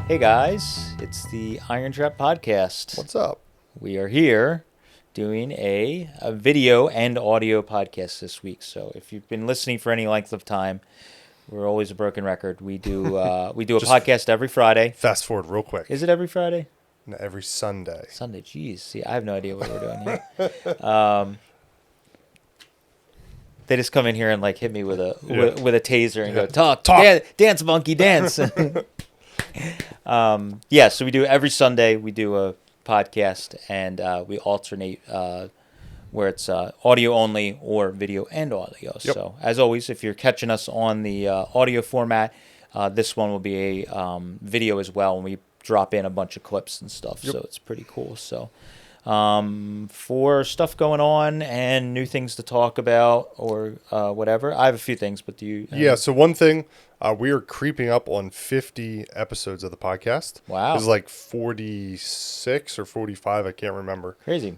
Hey guys, it's the IronTrap podcast. What's up? We are here doing a video and audio podcast this week. So if you've been listening for any length of time, we're always a broken record. We do a podcast every Friday. Fast forward real quick. Is it every Friday? No, every Sunday. Sunday, jeez. See, I have no idea what we're doing here. They just come in here and like hit me with a taser and go, talk. Dance, monkey, dance. So we do every Sunday. We do a podcast, and we alternate where it's audio only or video and audio. Yep. So as always, if you're catching us on the audio format, this one will be a video as well, and we drop in a bunch of clips and stuff. Yep. So it's pretty cool. So for stuff going on and new things to talk about or whatever, I have a few things, but do you? Yeah, so one thing, we are creeping up on 50 episodes of the podcast. Wow. It was like 46 or 45, I can't remember. Crazy.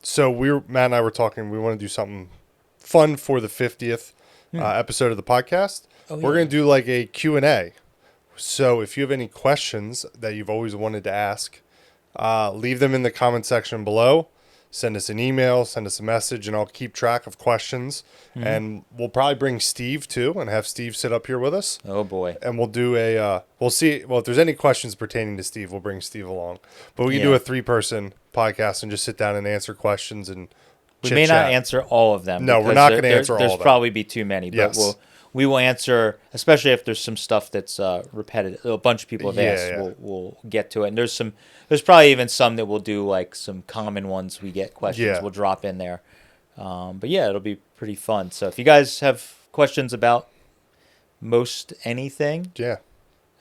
So Matt and I were talking, we want to do something fun for the 50th episode of the podcast. We're going to do like a Q&A. So if you have any questions that you've always wanted to ask, leave them in the comment section below. Send us an email, send us a message, and I'll keep track of questions. Mm-hmm. And we'll probably bring Steve too and have Steve sit up here with us. Oh boy. And we'll do we'll see. Well, if there's any questions pertaining to Steve, we'll bring Steve along. But we can do a 3-person podcast and just sit down and answer questions and we may not answer all of them. No, we're not going to answer all of them. There's probably be too many, but we will answer, especially if there's some stuff that's repetitive. A bunch of people have asked. We'll get to it. And there's probably even some that we'll do like some common ones we get questions. We'll drop in there. But yeah, it'll be pretty fun. So if you guys have questions about most anything, we will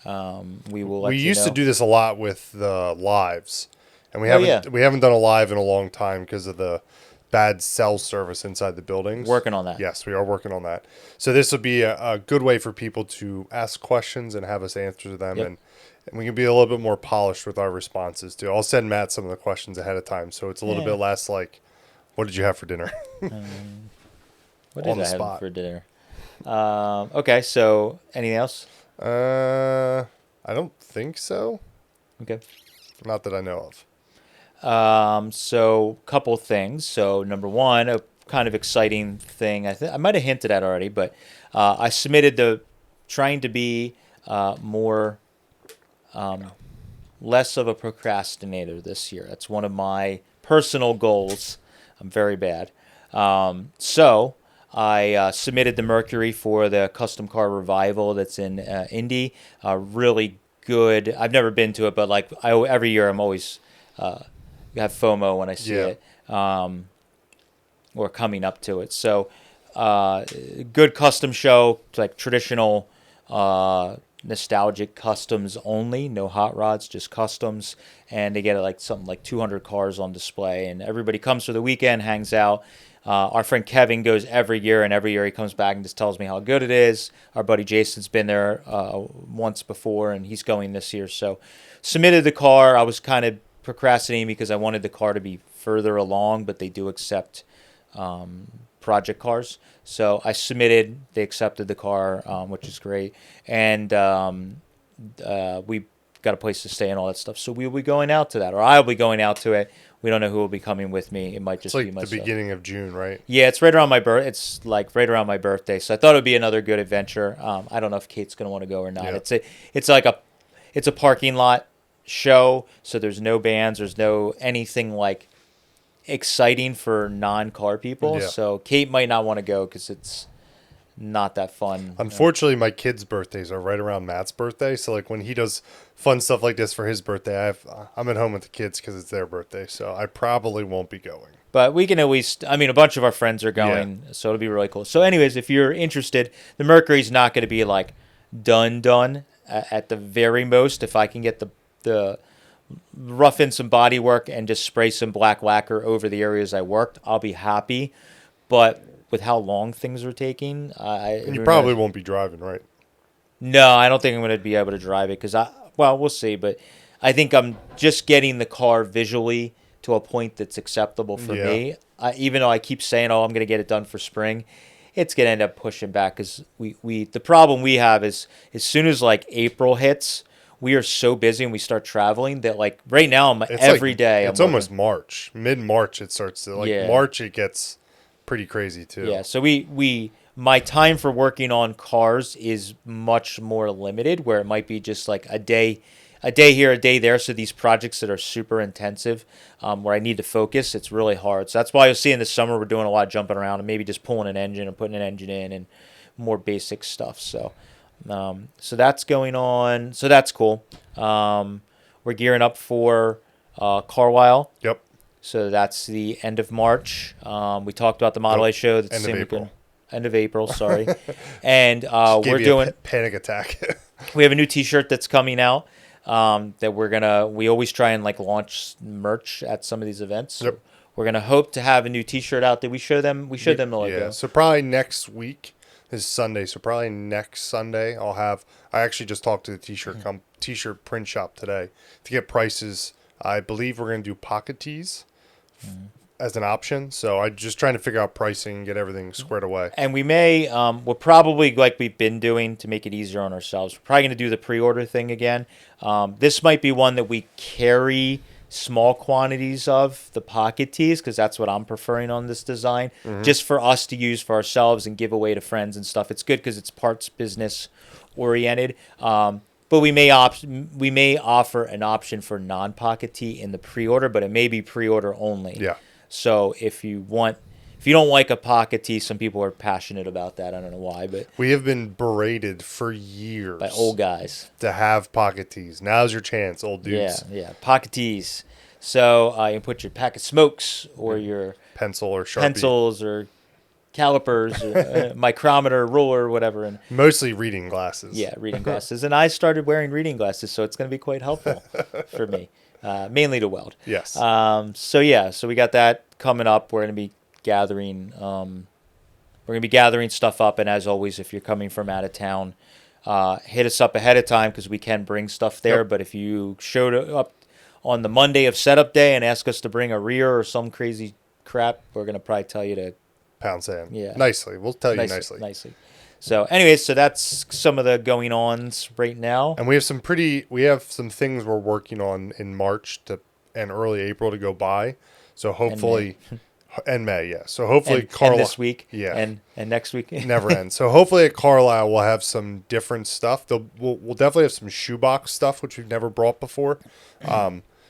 let you know. We used to do this a lot with the lives, and we haven't done a live in a long time because of the bad cell service inside the buildings. Working on that. Yes, we are working on that. So this will be a good way for people to ask questions and have us answer them, and we can be a little bit more polished with our responses too. I'll send Matt some of the questions ahead of time, so it's a little bit less like, "What did you have for dinner?" What did I have for dinner? Okay, so anything else? I don't think so. Okay. Not that I know of. So couple things. So number one, a kind of exciting thing. I might have hinted at already, but I submitted trying to be less of a procrastinator this year. That's one of my personal goals. I'm very bad. So I submitted the Mercury for the custom car revival that's in Indy. Really good. I've never been to it, but like every year I'm always have FOMO when I see it, or coming up to it. So, good custom show, like traditional, nostalgic customs only, no hot rods, just customs. And they get like something like 200 cars on display, and everybody comes for the weekend, hangs out. Our friend Kevin goes every year, and every year he comes back and just tells me how good it is. Our buddy Jason's been there once before, and he's going this year. So, submitted the car. I was kind of procrastinating because I wanted the car to be further along, but they do accept project cars. So I submitted, they accepted the car, which is great. And we got a place to stay and all that stuff. So we'll be going out to that, or I'll be going out to it. We don't know who will be coming with me. It might just be myself. It's like the beginning of June, right? Yeah, it's right around my birth. It's like right around my birthday. So I thought it would be another good adventure. I don't know if Kate's going to want to go or not. Yeah. It's a parking lot show, so there's no bands, there's no anything like exciting for non-car people. So Kate might not want to go because it's not that fun. Unfortunately, my kids' birthdays are right around Matt's birthday, so like when he does fun stuff like this for his birthday, I'm at home with the kids because it's their birthday, so I probably won't be going. But we can at least, a bunch of our friends are going, so it'll be really cool. So anyways, if you're interested, the Mercury's not going to be like done at the very most. If I can get the rough in some body work and just spray some black lacquer over the areas I worked, I'll be happy. But with how long things are taking, you probably won't be driving, right? No, I don't think I'm going to be able to drive it because we'll see. But I think I'm just getting the car visually to a point that's acceptable for me. Even though I keep saying, I'm going to get it done for spring, it's going to end up pushing back because the problem we have is as soon as like April hits, we are so busy and we start traveling that like right now I'm It's every like, day. It's I'm almost working. March. Mid-March it starts to, like, Yeah. March it gets pretty crazy too. Yeah, so my time for working on cars is much more limited, where it might be just like a day here, a day there. So these projects that are super intensive, where I need to focus, it's really hard. So that's why you'll see in the summer we're doing a lot of jumping around and maybe just pulling an engine or putting an engine in and more basic stuff. So that's going on. So that's cool. We're gearing up for Carlisle. Yep. So that's the end of March. We talked about the Model A Nope. show. That's End of April. End of April, sorry. And Just gave we're you doing. a panic attack. We have a new T-shirt that's coming out. That we're gonna. We always try and like launch merch at some of these events. So Yep. we're gonna hope to have a new T-shirt out that we show them. We showed them the logo. Yeah, so probably next week is Sunday. So probably next Sunday I'll have. I actually just talked to the t-shirt print shop today to get prices. I believe we're gonna do pocket tees as an option. So I'm just trying to figure out pricing and get everything squared away. And we may, we'll probably, like we've been doing to make it easier on ourselves, we're probably going to do the pre-order thing again. This might be one that we carry small quantities of the pocket tees because that's what I'm preferring on this design, just for us to use for ourselves and give away to friends and stuff. It's good because it's parts business oriented. But we may offer an option for non-pocket tee in the pre-order, but it may be pre-order only. Yeah. So if you don't like a pocket tee, some people are passionate about that. I don't know why, but We have been berated for years by old guys. to have pocket tees. Now's your chance, old dudes. Yeah, pocket tees. So you can put your pack of smokes or your Pencil or Sharpie. pencils or calipers or micrometer, ruler, whatever. And Mostly reading glasses. yeah, reading glasses. And I started wearing reading glasses, so it's going to be quite helpful for me, mainly to weld. Yes. So we got that coming up. We're going to be gathering. Stuff up, and as always, if you're coming from out of town, hit us up ahead of time because we can bring stuff there. Yep. But if you showed up on the Monday of setup day and ask us to bring a rear or some crazy crap, we're going to probably tell you to Pound sand. Yeah. Nicely. We'll tell you nicely. So, anyways, so that's some of the going ons right now. And we have some things we're working on in March and early April to go by. So hopefully, and May, yeah. So hopefully, And this week, yeah, and next week, never ends. So hopefully at Carlisle we'll have some different stuff. We'll definitely have some shoebox stuff which we've never brought before.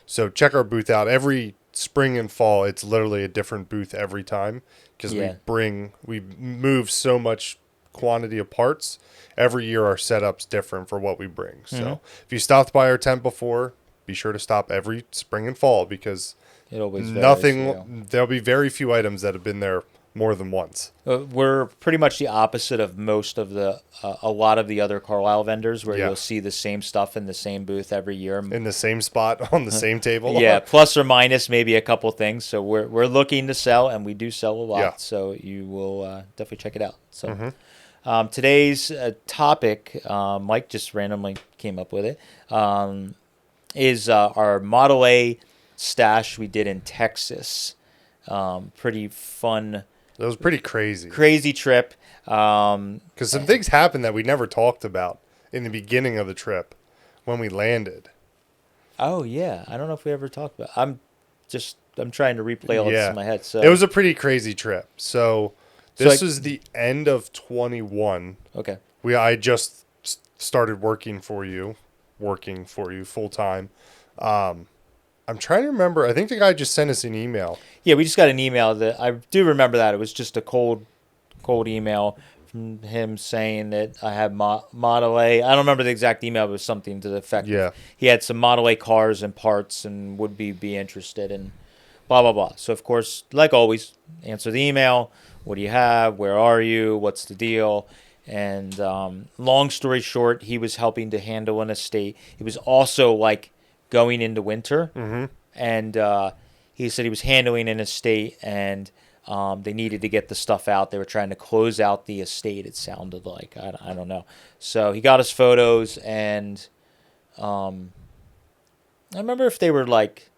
So check our booth out every spring and fall. It's literally a different booth every time because we move so much quantity of parts. Every year our setup's different for what we bring. So if you stopped by our tent before, be sure to stop every spring and fall because it always varies, there'll be very few items that have been there more than once. We're pretty much the opposite of most of a lot of the other Carlisle vendors, where you'll see the same stuff in the same booth every year, in the same spot on the same table. Yeah, plus or minus maybe a couple things. So we're looking to sell, and we do sell a lot. Yeah. So you will definitely check it out. So today's topic, Mike just randomly came up with it, is our Model A stash we did in Texas. Pretty fun. It was pretty crazy. Crazy trip. Because some things happened that we never talked about in the beginning of the trip when we landed. Oh, yeah. I don't know if we ever talked about it. I'm trying to replay all this in my head. So it was a pretty crazy trip. So this was the end of 21. Okay. I just started working for you full time. I'm trying to remember. I think the guy just sent us an email. Yeah, we just got an email that I do remember that. It was just a cold email from him saying that I have Model A. I don't remember the exact email, but it was something to the effect. Yeah. He had some Model A cars and parts and would be interested in blah, blah, blah. So, of course, like always, answer the email. What do you have? Where are you? What's the deal? And long story short, he was helping to handle an estate. It was also like going into winter, and he said he was handling an estate, and they needed to get the stuff out. They were trying to close out the estate, it sounded like. I don't know. So he got us photos, and I remember if they were like,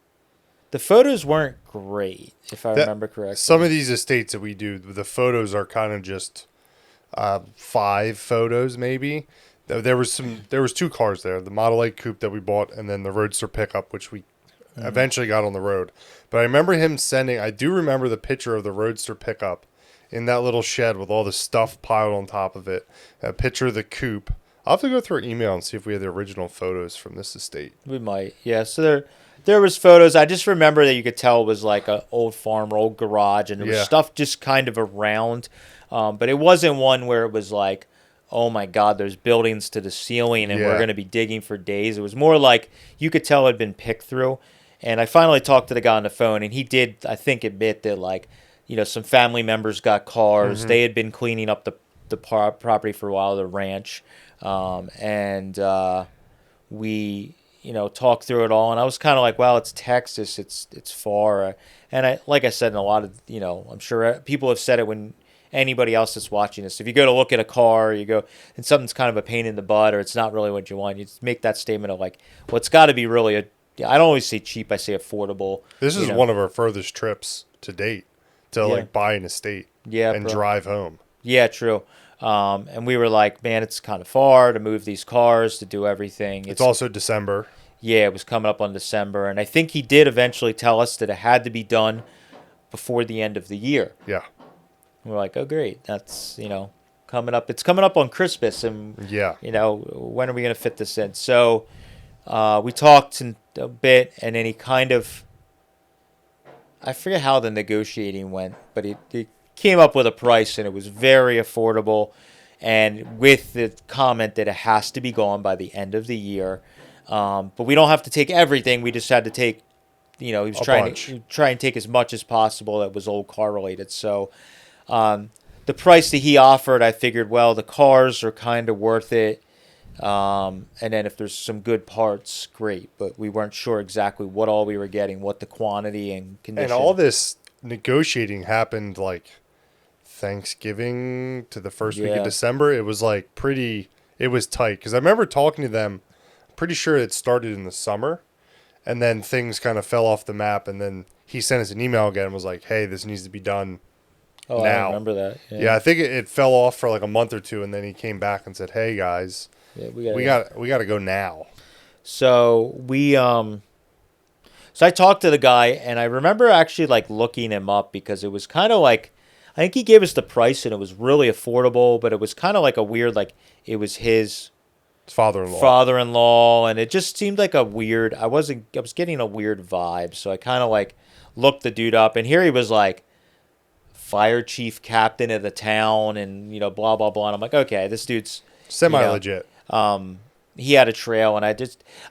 the photos weren't great, if I remember correctly. Some of these estates that we do, the photos are kind of just 5 photos maybe. There was two cars there, the Model 8 coupe that we bought, and then the Roadster pickup, which we eventually got on the road. But I remember him I do remember the picture of the Roadster pickup in that little shed with all the stuff piled on top of it. A picture of the coupe. I'll have to go through our email and see if we have the original photos from this estate. We might, yeah. So there was photos. I just remember that you could tell it was like an old farm or old garage, and there was stuff just kind of around. But it wasn't one where it was like, oh my God, there's buildings to the ceiling and we're going to be digging for days. It was more like you could tell it had been picked through. And I finally talked to the guy on the phone, and he did, I think, admit that, like, you know, some family members got cars. They had been cleaning up the property for a while, the ranch. We, you know, talked through it all. And I was kind of like, well, it's Texas. It's far. And like I said, in a lot of, you know, I'm sure people have said it when anybody else that's watching this. If you go to look at a car, you go, and something's kind of a pain in the butt or it's not really what you want, you just make that statement of like, well, it's got to be really I don't always say cheap, I say affordable. This is one of our furthest trips to date to like buy an estate and drive home. Yeah, true. And we were like, man, it's kind of far to move these cars, to do everything. It's also December. Yeah, it was coming up on December. And I think he did eventually tell us that it had to be done before the end of the year. Yeah. We're like, oh, great. That's, you know, coming up. It's coming up on Christmas. And, you know, when are we going to fit this in? So we talked a bit, and then he kind of, I forget how the negotiating went, but he came up with a price, and it was very affordable. And with the comment that it has to be gone by the end of the year. But we don't have to take everything. We just had to take, you know, he was trying to try and take as much as possible that was old car related. So the price that he offered, I figured, well, the cars are kind of worth it. And then if there's some good parts, great. But we weren't sure exactly what all we were getting, what the quantity and condition. And all this negotiating happened like Thanksgiving to the first week of December. It was like it was tight. Because I remember talking to them, pretty sure it started in the summer. And then things kind of fell off the map. And then he sent us an email again and was like, hey, this needs to be done. Oh, now. I remember that. Yeah, I think it fell off for like a month or two, and then he came back and said, "Hey guys, we got to go now." So so I talked to the guy, and I remember actually like looking him up because it was kind of like, I think he gave us the price, and it was really affordable, but it was kind of like a weird, like it was his father-in-law, and it just seemed like a weird. I was getting a weird vibe, so I kind of like looked the dude up, and here he was like, fire chief captain of the town, and you know, blah blah blah. And I'm like, okay, this dude's semi-legit. He had a trail, and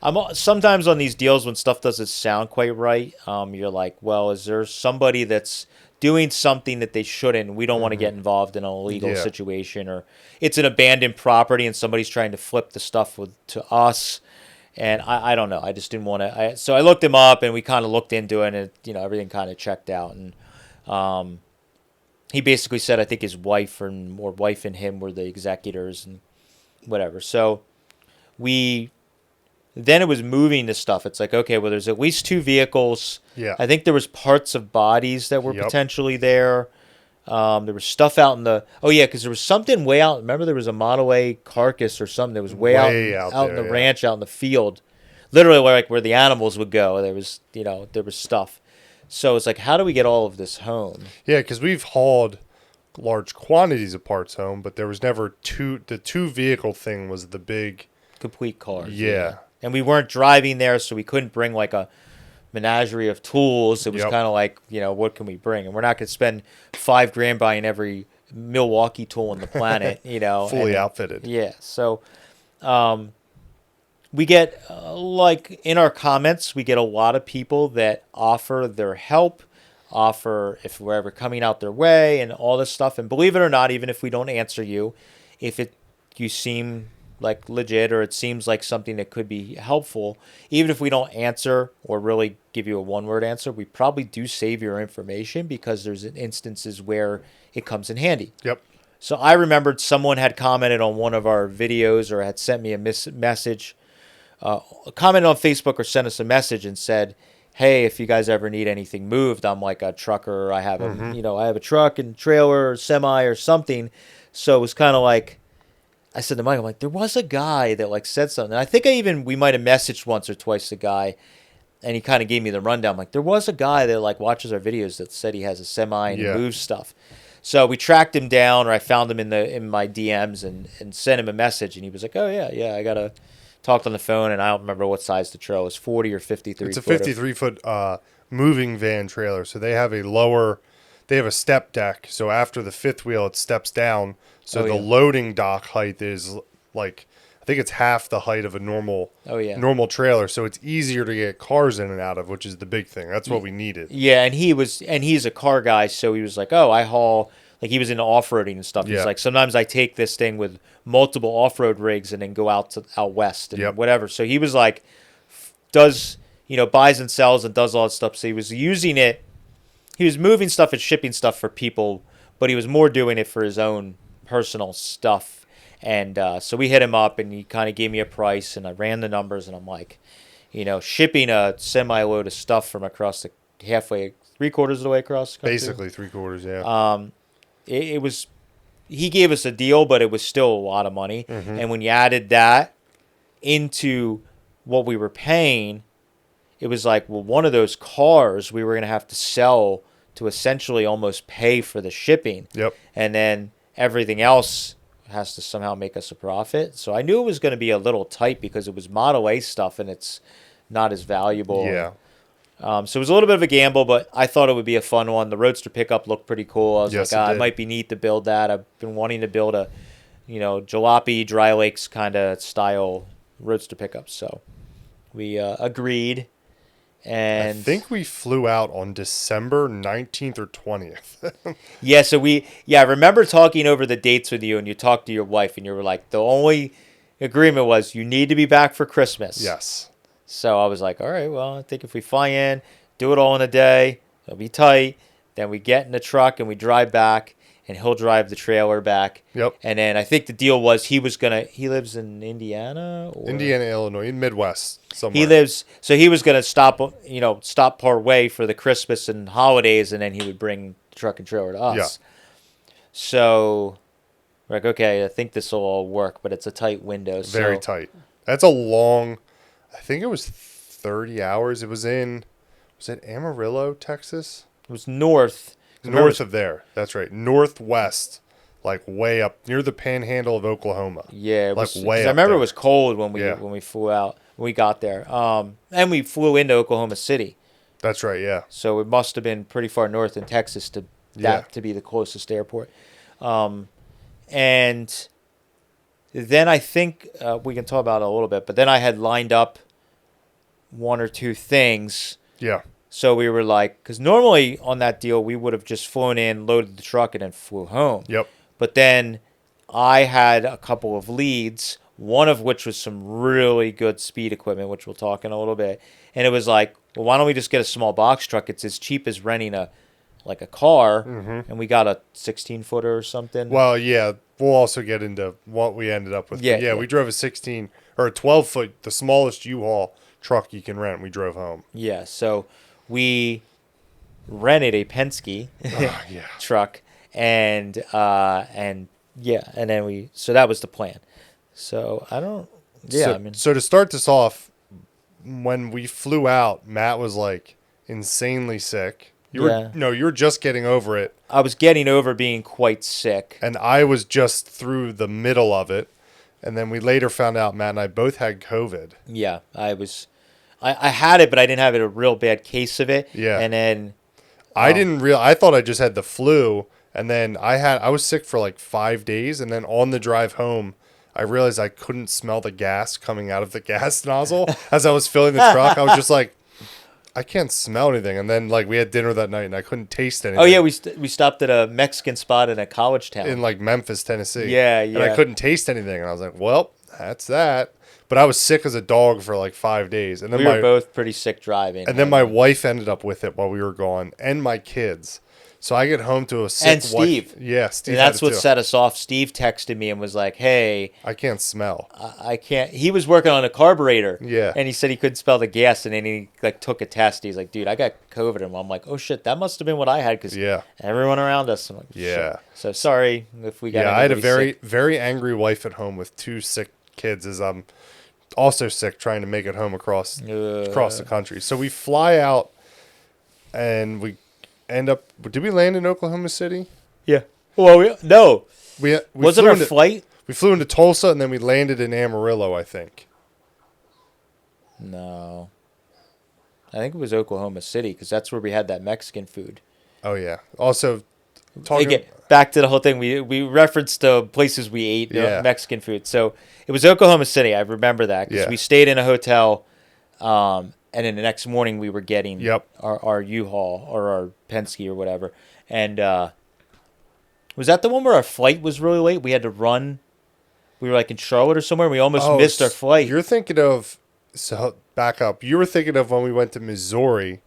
I'm sometimes on these deals when stuff doesn't sound quite right. You're like, well, is there somebody that's doing something that they shouldn't? We don't want to get involved in an illegal situation, or it's an abandoned property and somebody's trying to flip the stuff to us. And I don't know. I just didn't want to. So I looked him up, and we kind of looked into it, and you know, everything kind of checked out, and he basically said, I think his wife and him were the executors and whatever. So then it was moving the stuff. It's like, okay, well, there's at least 2 vehicles. Yeah. I think there was parts of bodies that were potentially there. There was stuff out in because there was something way out. Remember, there was a Model A carcass or something that was way out in the ranch, out in the field, literally where the animals would go. There was, you know, there was stuff. So it's like, how do we get all of this home? Yeah, because we've hauled large quantities of parts home, but there was never the 2 vehicle thing was the big complete cars. Yeah. And we weren't driving there, so we couldn't bring like a menagerie of tools. It was kind of like, you know, what can we bring? And we're not going to spend $5,000 buying every Milwaukee tool on the planet, you know, fully outfitted. Yeah. So, we get, like, in our comments, we get a lot of people that offer their help, offer if we're ever coming out their way and all this stuff. And believe it or not, even if we don't answer you, if you seem like legit or it seems like something that could be helpful, even if we don't answer or really give you a one-word answer, we probably do save your information because there's instances where it comes in handy. Yep. So I remembered someone had commented on one of our videos or had sent me a message, commented on Facebook or sent us a message and said, hey, if you guys ever need anything moved, I'm like a trucker. I have I have a truck and trailer or semi or something. So it was kind of like, I said to Mike, I'm like, there was a guy that like said something. And I think we might have messaged once or twice the guy, and he kind of gave me the rundown. I'm like, there was a guy that like watches our videos that said he has a semi and he moves stuff. So we tracked him down, or I found him in my DMs and sent him a message, and he was like, oh yeah, I gotta talk on the phone, and I don't remember what size the trailer was, 40 or 53. It's a 53-foot moving van trailer, so they have a step deck. So after the fifth wheel, it steps down. So the loading dock height is like, I think it's half the height of a normal trailer. So it's easier to get cars in and out of, which is the big thing. That's what we needed. Yeah, and he's a car guy, so he was like, oh, I haul, like he was into off-roading and stuff. He's like, sometimes I take this thing with multiple off-road rigs and then go out west and whatever. So he was like, buys and sells and does all that stuff. So he was using it. He was moving stuff and shipping stuff for people, but he was more doing it for his own personal stuff. And so we hit him up, and he kind of gave me a price, and I ran the numbers, and I'm like, shipping a semi-load of stuff from across the halfway, 3/4 of the way across the country. Basically 3/4, yeah. It was, he gave us a deal, but it was still a lot of money. Mm-hmm. And when you added that into what we were paying, it was like, well, one of those cars we were going to have to sell to essentially almost pay for the shipping. Yep. And then everything else has to somehow make us a profit. So I knew it was going to be a little tight because it was Model A stuff and it's not as valuable. Yeah. So it was a little bit of a gamble, but I thought it would be a fun one. The Roadster pickup looked pretty cool. I was like, it might be neat to build that. I've been wanting to build a, jalopy, dry lakes kind of style Roadster pickup. So we agreed. And I think we flew out on December 19th or 20th. Yeah, so I remember talking over the dates with you, and you talked to your wife, and you were like, the only agreement was you need to be back for Christmas. Yes. So I was like, all right, well, I think if we fly in, do it all in a day, it'll be tight. Then we get in the truck and we drive back, and he'll drive the trailer back. Yep. And then I think the deal was he lives in Indiana? Indiana, Illinois, in Midwest somewhere. He was going to stop part way for the Christmas and holidays, and then he would bring the truck and trailer to us. Yeah. So we're like, okay, I think this will all work, but it's a tight window. Very tight. That's a long, I think it was 30 hours. Was it Amarillo, Texas? It was north. North of there. That's right. Northwest, like way up near the panhandle of Oklahoma. Yeah, way up. I remember it was cold when we flew out. When we got there. And we flew into Oklahoma City. That's right, yeah. So it must have been pretty far north in Texas to be the closest airport. And then I think we can talk about it a little bit, but then I had lined up one or two things. Yeah. So we were like, because normally on that deal, we would have just flown in, loaded the truck, and then flew home. Yep. But then I had a couple of leads, one of which was some really good speed equipment, which we'll talk in a little bit. And it was like, well, why don't we just get a small box truck? It's as cheap as renting a car, and we got a 16-footer or something. Well, yeah, we'll also get into what we ended up with. Yeah, we drove a 16 or a 12-foot, the smallest U-Haul truck you can rent. We drove home. Yeah, so we rented a Penske truck, and then so that was the plan. So So to start this off, when we flew out, Matt was like insanely sick. You were just getting over it. I was getting over being quite sick. And I was just through the middle of it. And then we later found out Matt and I both had COVID. Yeah, I had it, but I didn't have a real bad case of it. Yeah. And then I thought I just had the flu, and then I was sick for like 5 days, and then on the drive home, I realized I couldn't smell the gas coming out of the gas nozzle as I was filling the truck. I was just like, I can't smell anything. And then like we had dinner that night, and I couldn't taste anything. Oh yeah, we stopped at a Mexican spot in a college town in like Memphis, Tennessee. Yeah. And I couldn't taste anything, and I was like, well, that's that. But I was sick as a dog for like 5 days, and then we were both pretty sick driving. And then my wife ended up with it while we were gone, and my kids. So I get home to a sick And Steve. wife. Yeah, Steve. And that's had it what too. set us off. Steve texted me and was like, "Hey, I can't smell. I can't." He was working on a carburetor. Yeah. And he said he couldn't smell the gas, and then he like took a test. He's like, "Dude, I got COVID." And I'm like, "Oh shit, that must have been what I had," because Yeah. everyone around us. I'm like, Yeah. Shit. So sorry if we got. Yeah, I had a anybody sick. very angry wife at home with 2 sick kids, as I'm also sick trying to make it home across the country. So we fly out, and we end up. Did we land in Oklahoma City? Yeah. Well, no. We Was it flew our into, flight? We flew into Tulsa, and then we landed in Amarillo, I think. No. I think it was Oklahoma City because that's where we had that Mexican food. Oh yeah. Also, talking. Again, back to the whole thing. We referenced the places we ate Yeah. Mexican food. So it was Oklahoma City. I remember that because Yeah. we stayed in a hotel, and then the next morning we were getting Yep. our U-Haul or our Penske or whatever. And was that the one where our flight was really late? We had to run. We were like in Charlotte or somewhere. And we almost missed our flight. You're thinking of. So back up. You were thinking of when we went to Missouri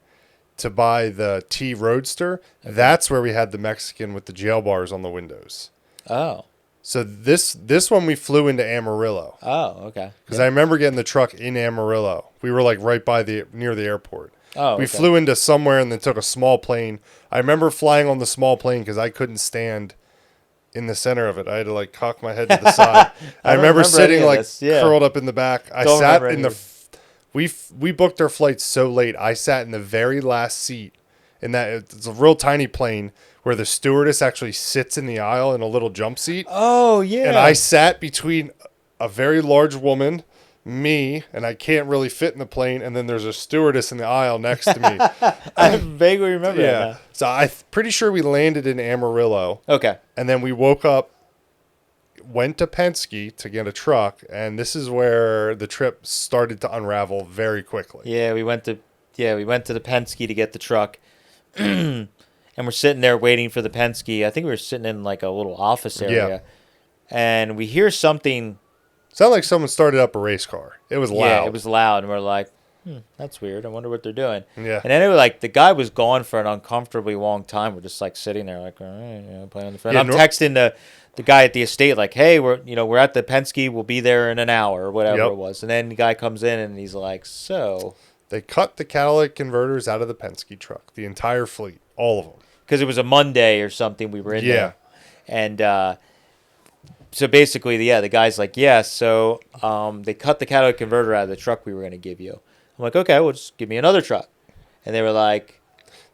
to buy the T Roadster. Okay. That's where we had the Mexican with the jail bars on the windows. Oh. So this one we flew into Amarillo Oh, okay. because I remember getting the truck in Amarillo. We were like right by near the airport. Oh, We okay. flew into somewhere and then took a small plane. I remember flying on the small plane because I couldn't stand in the center of it. I had to like cock my head to the side. I don't remember remember any sitting of like this. Yeah. curled up in the back. I Don't sat remember in any the. of We booked our flight so late. I sat in the very last seat. In that it's a real tiny plane where the stewardess actually sits in the aisle in a little jump seat. Oh, yeah. And I sat between a very large woman, me, and I can't really fit in the plane. And then there's a stewardess in the aisle next to me. I vaguely remember that. Yeah. So I'm pretty sure we landed in Amarillo. Now. Okay. And then we woke up, went to Penske to get a truck. And this is where the trip started to unravel very quickly. Yeah, we went to the Penske to get the truck. And we're sitting there waiting for the Penske. I think we were sitting in like a little office area. Yeah. And we hear something. Sounded like someone started up a race car. It was loud. Yeah, it was loud. And we're like, that's weird. I wonder what they're doing. Yeah. And then it was like the guy was gone for an uncomfortably long time. We're just like sitting there like, all right, playing on the phone. Yeah, I'm texting the guy at the estate like, hey, we're at the Penske. We'll be there in an hour or whatever Yep. it was. And then the guy comes in and he's like, so. They cut the catalytic converters out of the Penske truck, the entire fleet, all of them. Because it was a Monday or something we were in there. And so basically, the guy's like, yeah, so they cut the catalytic converter out of the truck we were going to give you. I'm like, okay, well, just give me another truck. And they were like,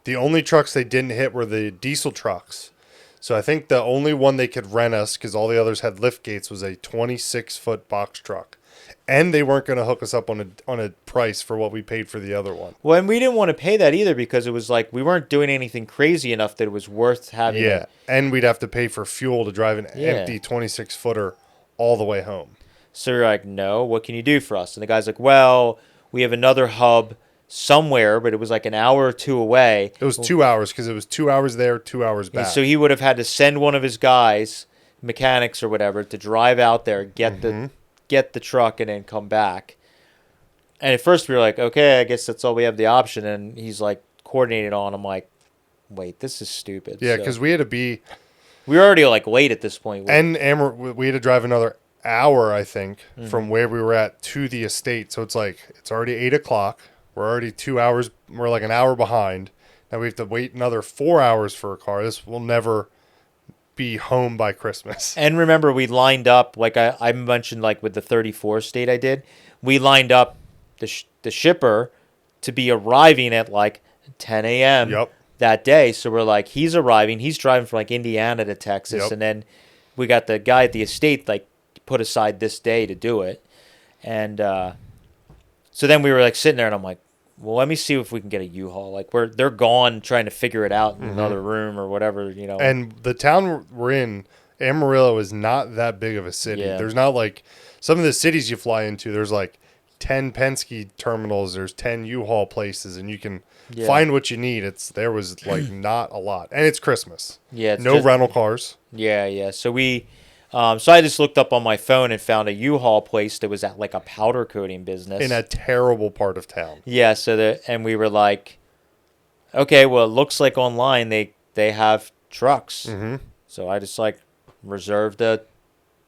The only trucks they didn't hit were the diesel trucks. So I think the only one they could rent us, because all the others had lift gates, was a 26-foot box truck. And they weren't going to hook us up on a price for what we paid for the other one. well, and we didn't want to pay that either because it was like we weren't doing anything crazy enough that it was worth having. Yeah, and we'd have to pay for fuel to drive an empty 26-footer all the way home. So we're like, no, what can you do for us? And the guy's like, well, we have another hub somewhere, but it was like an hour or two away. It was 2 hours because it was 2 hours there, 2 hours back. So he would have had to send one of his guys, mechanics or whatever, to drive out there, get the truck, and then come back. And at first we were like, okay, I guess that's all we have the option. And he's like coordinated on. I'm like, wait, this is stupid. Yeah, So because we had to be, we were already like late at this point. and we had to drive another hour, I think, from where we were at to the estate. So it's like, it's already 8 o'clock. We're already 2 hours, we're like an hour behind. Now we have to wait another 4 hours for a car. This will never be home by Christmas. And remember, we lined up, like I mentioned, like with the 34 state I did, we lined up the shipper to be arriving at like 10 a.m. Yep. that day. So we're like, he's arriving. He's driving from like Indiana to Texas. Yep. And then we got the guy at the estate like put aside this day to do it. And so then we were like sitting there and I'm like, well, let me see if we can get a U-Haul. Like they're gone trying to figure it out in another room or whatever, you know. And the town we're in, Amarillo, is not that big of a city. Yeah. There's not like some of the cities you fly into, there's like 10 Penske terminals, there's 10 U-Haul places, and you can find what you need. There was like not a lot. And it's Christmas. Yeah. It's No just- rental cars. Yeah. So so I just looked up on my phone and found a U-Haul place that was at like a powder coating business. In a terrible part of town. Yeah, and we were like, okay, well, it looks like online they they have trucks. Mm-hmm. So I just like reserved a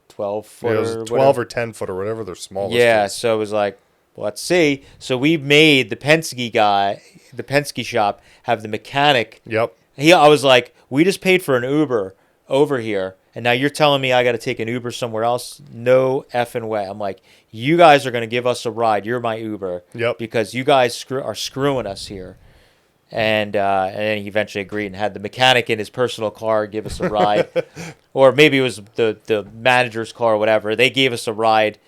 12 It foot was or 12 whatever. or 10 foot or whatever their smallest Yeah, is. so it was like, let's see. So we made the Penske shop, have the mechanic. Yep. I was like, we just paid for an Uber over here, and now you're telling me I got to take an Uber somewhere else? No effing way. I'm like, you guys are going to give us a ride. You're my Uber. Yep. Because you guys are screwing us here. And then he eventually agreed and had the mechanic in his personal car give us a ride. Or maybe it was the manager's car or whatever. They gave us a ride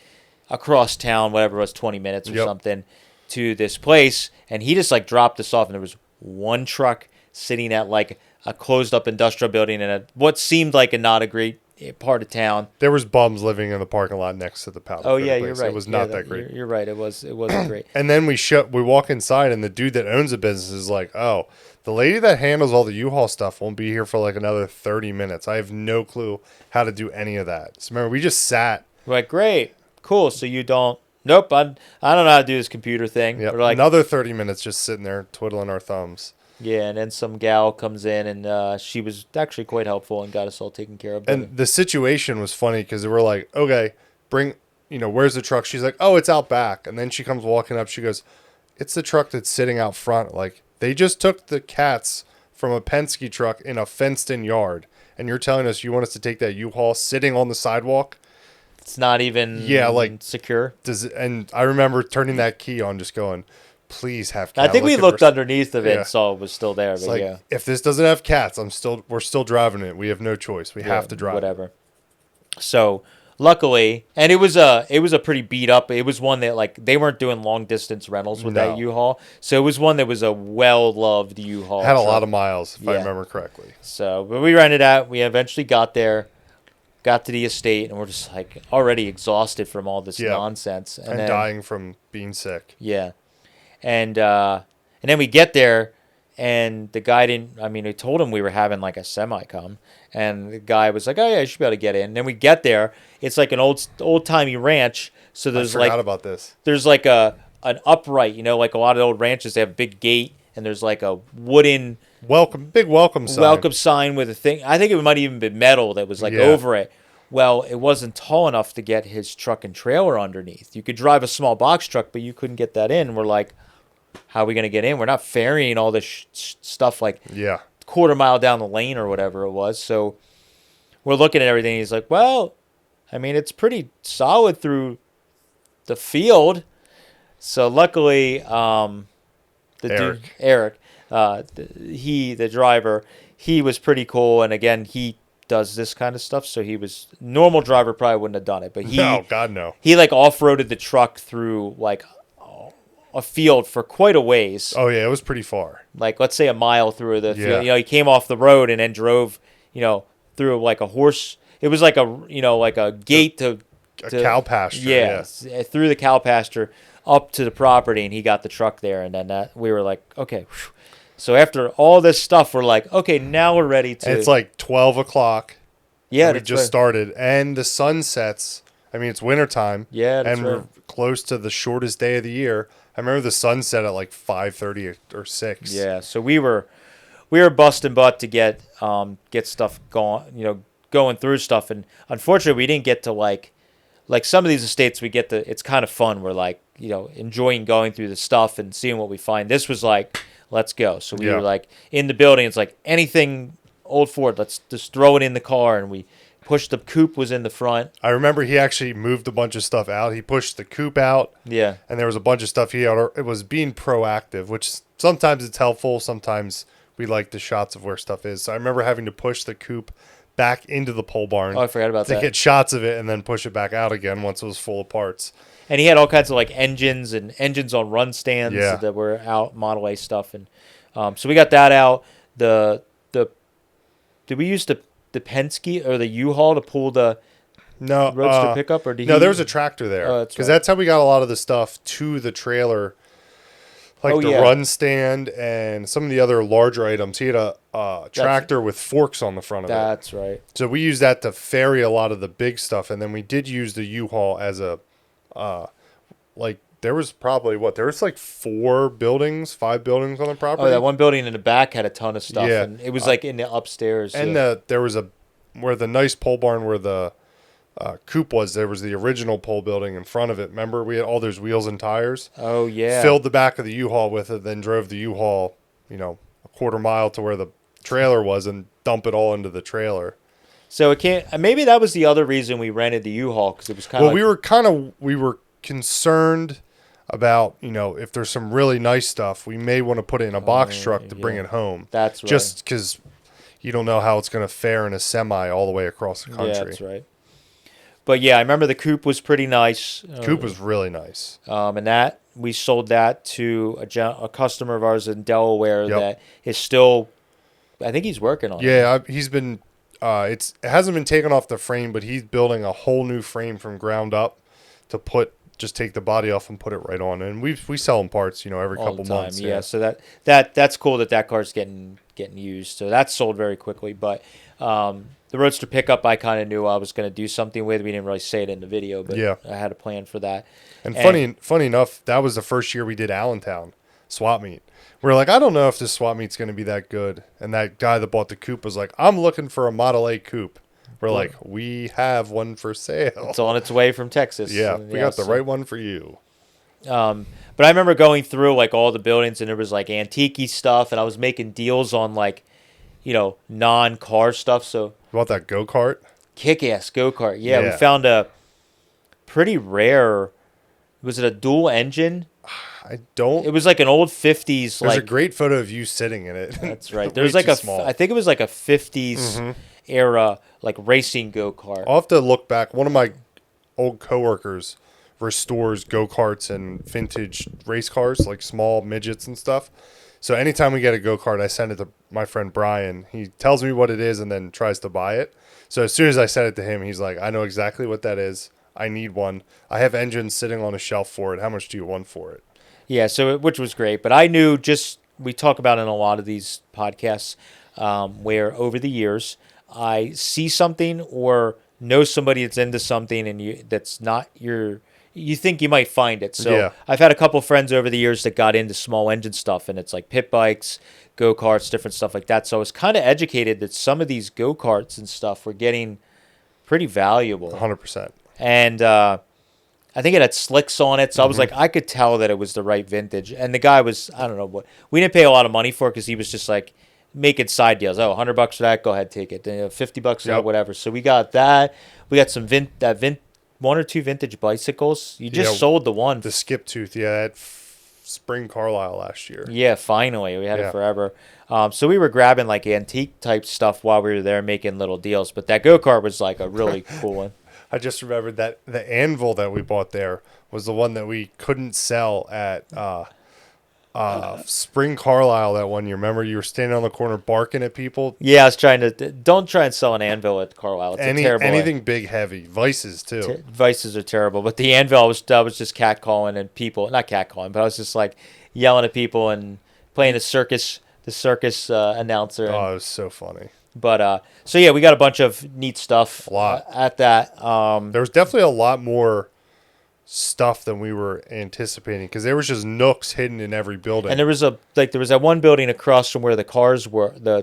across town, whatever it was, 20 minutes or something, to this place. And he just like dropped us off, and there was one truck sitting at like a closed up industrial building in what seemed like a not a great part of town. There was bums living in the parking lot next to the powder. Oh yeah, place. you're right. It was not that great. You're right. It wasn't great. And then we walk inside, and the dude that owns the business is like, "Oh, the lady that handles all the U-Haul stuff won't be here for like another 30 minutes. I have no clue how to do any of that." So remember, we just sat. We're like, great, cool. So you don't? Nope. I don't know how to do this computer thing. Yep. We're like, Another 30 minutes just sitting there twiddling our thumbs. yeah, and then some gal comes in, and she was actually quite helpful and got us all taken care of. And the situation was funny because we're like, "Okay, where's the truck?" She's like, "Oh, it's out back." And then she comes walking up. She goes, "It's the truck that's sitting out front. Like, they just took the cats from a Penske truck in a fenced-in yard, and you're telling us you want us to take that U-Haul sitting on the sidewalk?" It's not even secure. And I remember turning that key on, just going, "Please have cats." I think we looked underneath of it and saw it was still there. It's but like, yeah, if this doesn't have cats, we're still driving it. We have no choice. We have to drive. Whatever. So luckily, and it was a pretty beat up. It was one that like they weren't doing long distance rentals with that U-Haul, so it was one that was a well loved U-Haul. Had a lot of miles, if I remember correctly. So, but we rented out. We eventually got there. Got to the estate, and we're just like already exhausted from all this nonsense, and then, dying from being sick. Yeah, and then we get there, and the guy didn't. I mean, we told him we were having like a semi come, and the guy was like, "Oh yeah, you should be able to get in." And then we get there, it's like an old timey ranch. So there's I forgot about this. There's like an upright, like a lot of old ranches, they have a big gate, and there's like a wooden big welcome sign with a thing. I think it might even be metal that was like over it. Well, it wasn't tall enough to get his truck and trailer underneath. You could drive a small box truck, but you couldn't get that in. We're like, how are we going to get in? We're not ferrying all this stuff like quarter mile down the lane or whatever it was. So we're looking at everything. He's like, well, I mean, it's pretty solid through the field. So luckily, Eric, the driver, he was pretty cool. And again, he does this kind of stuff, so he was normal driver probably wouldn't have done it, but he like off-roaded the truck through like a field for quite a ways. Oh yeah, it was pretty far, like let's say a mile through the field. He came off the road and then drove through like a horse. It was like a gate to cow pasture, through the cow pasture up to the property, and he got the truck there. And then we were like, okay, whew. So after all this stuff, we're like, okay, now we're ready to... And it's like 12 o'clock. Yeah, we just started. And the sun sets. I mean, it's wintertime. Yeah, that's and we're close to the shortest day of the year. I remember the sun set at like 5:30 or 6. Yeah, so we were busting butt to get stuff going through stuff. And unfortunately, we didn't get to like some of these estates, we get to... It's kind of fun. We're like, enjoying going through the stuff and seeing what we find. This was like... Let's go. So we were like in the building. It's like anything old Ford, let's just throw it in the car. And we pushed the coupe was in the front. I remember he actually moved a bunch of stuff out. He pushed the coupe out. Yeah. And there was a bunch of stuff he had. It was being proactive, which sometimes it's helpful. Sometimes we like the shots of where stuff is. So I remember having to push the coupe back into the pole barn. Oh, I forgot about that. To get shots of it and then push it back out again once it was full of parts. And he had all kinds of like engines on run stands that were out, Model A stuff, and so we got that out. Did we use the Penske or the U-Haul to pull the Roadster pickup, or there was a tractor there because that's how we got a lot of the stuff to the trailer, like run stand and some of the other larger items. He had a tractor with forks on the front of it. That's right. So we used that to ferry a lot of the big stuff, and then we did use the U-Haul as a there was probably there was like 5 buildings on the property. Oh, that one building in the back had a ton of stuff, Yeah. and it was like in the upstairs. And there was where the nice pole barn where the coop was, there was the original pole building in front of it. Remember, we had all those wheels and tires. Oh yeah. Filled the back of the U-Haul with it, then drove the U-Haul, a quarter mile to where the trailer was and dump it all into the trailer. So it can't. Maybe that was the other reason we rented the U-Haul, because it was kind of. Well, we were concerned about, if there's some really nice stuff, we may want to put it in a box truck to bring it home. That's right. Just because you don't know how it's going to fare in a semi all the way across the country. Yeah, that's right. But yeah, I remember the coupe was pretty nice. Coupe was really nice. And we sold that to a customer of ours in Delaware that is still. I think he's working on it. Yeah, he's been. It hasn't been taken off the frame, but he's building a whole new frame from ground up to just take the body off and put it right on. And we sell them parts, every couple months. Yeah. So that's cool that car's getting used. So that's sold very quickly. But the Roadster pickup, I kind of knew I was going to do something with. We didn't really say it in the video, but I had a plan for that. And funny enough, that was the first year we did Allentown swap meet. We were like, I don't know if this swap meet's going to be that good. And that guy that bought the coupe was like, I'm looking for a Model A coupe. We're like, we have one for sale. It's on its way from Texas. Yeah, we got the right one for you. But I remember going through like all the buildings, and there was like antique-y stuff, and I was making deals on like, non-car stuff. So About that go-kart? Kick-ass go-kart. Yeah, we found a pretty rare. Was it a dual engine? I don't. It was like an old 50s. There's a great photo of you sitting in it. That's right. There's like I think it was like a 50s era like racing go-kart. I'll have to look back. One of my old coworkers restores go-karts and vintage race cars, like small midgets and stuff. So anytime we get a go-kart, I send it to my friend Brian. He tells me what it is and then tries to buy it. So as soon as I send it to him, he's like, I know exactly what that is. I need one. I have engines sitting on a shelf for it. How much do you want for it? Yeah, which was great. But I knew we talk about in a lot of these podcasts where over the years I see something or know somebody that's into something and that's not you think you might find it. So I've had a couple friends over the years that got into small engine stuff, and it's like pit bikes, go-karts, different stuff like that. So I was kind of educated that some of these go-karts and stuff were getting pretty valuable. 100%. And I think it had slicks on it, so I was like, I could tell that it was the right vintage. And the guy was, I don't know what, we didn't pay a lot of money for it because he was just like making side deals. Oh, $100 for that, go ahead, take it. $50 for that, whatever. So we got that. We got some one or two vintage bicycles. You just sold the one. The Skip Tooth, at Spring Carlisle last year. Yeah, finally. We had it forever. So we were grabbing like antique type stuff while we were there making little deals. But that go-kart was like a really cool one. I just remembered that the anvil that we bought there was the one that we couldn't sell at Spring Carlisle that one year. Remember, you were standing on the corner barking at people? Yeah, I was trying to... Don't try and sell an anvil at Carlisle. It's a terrible... Anything big, heavy. Vices, too. Vices are terrible. But the anvil, I was just catcalling and people... Not catcalling, but I was just like yelling at people and playing the circus announcer. Oh, it was so funny. But, so yeah, we got a bunch of neat stuff a lot. At that. There was definitely a lot more stuff than we were anticipating because there was just nooks hidden in every building. And there was that one building across from where the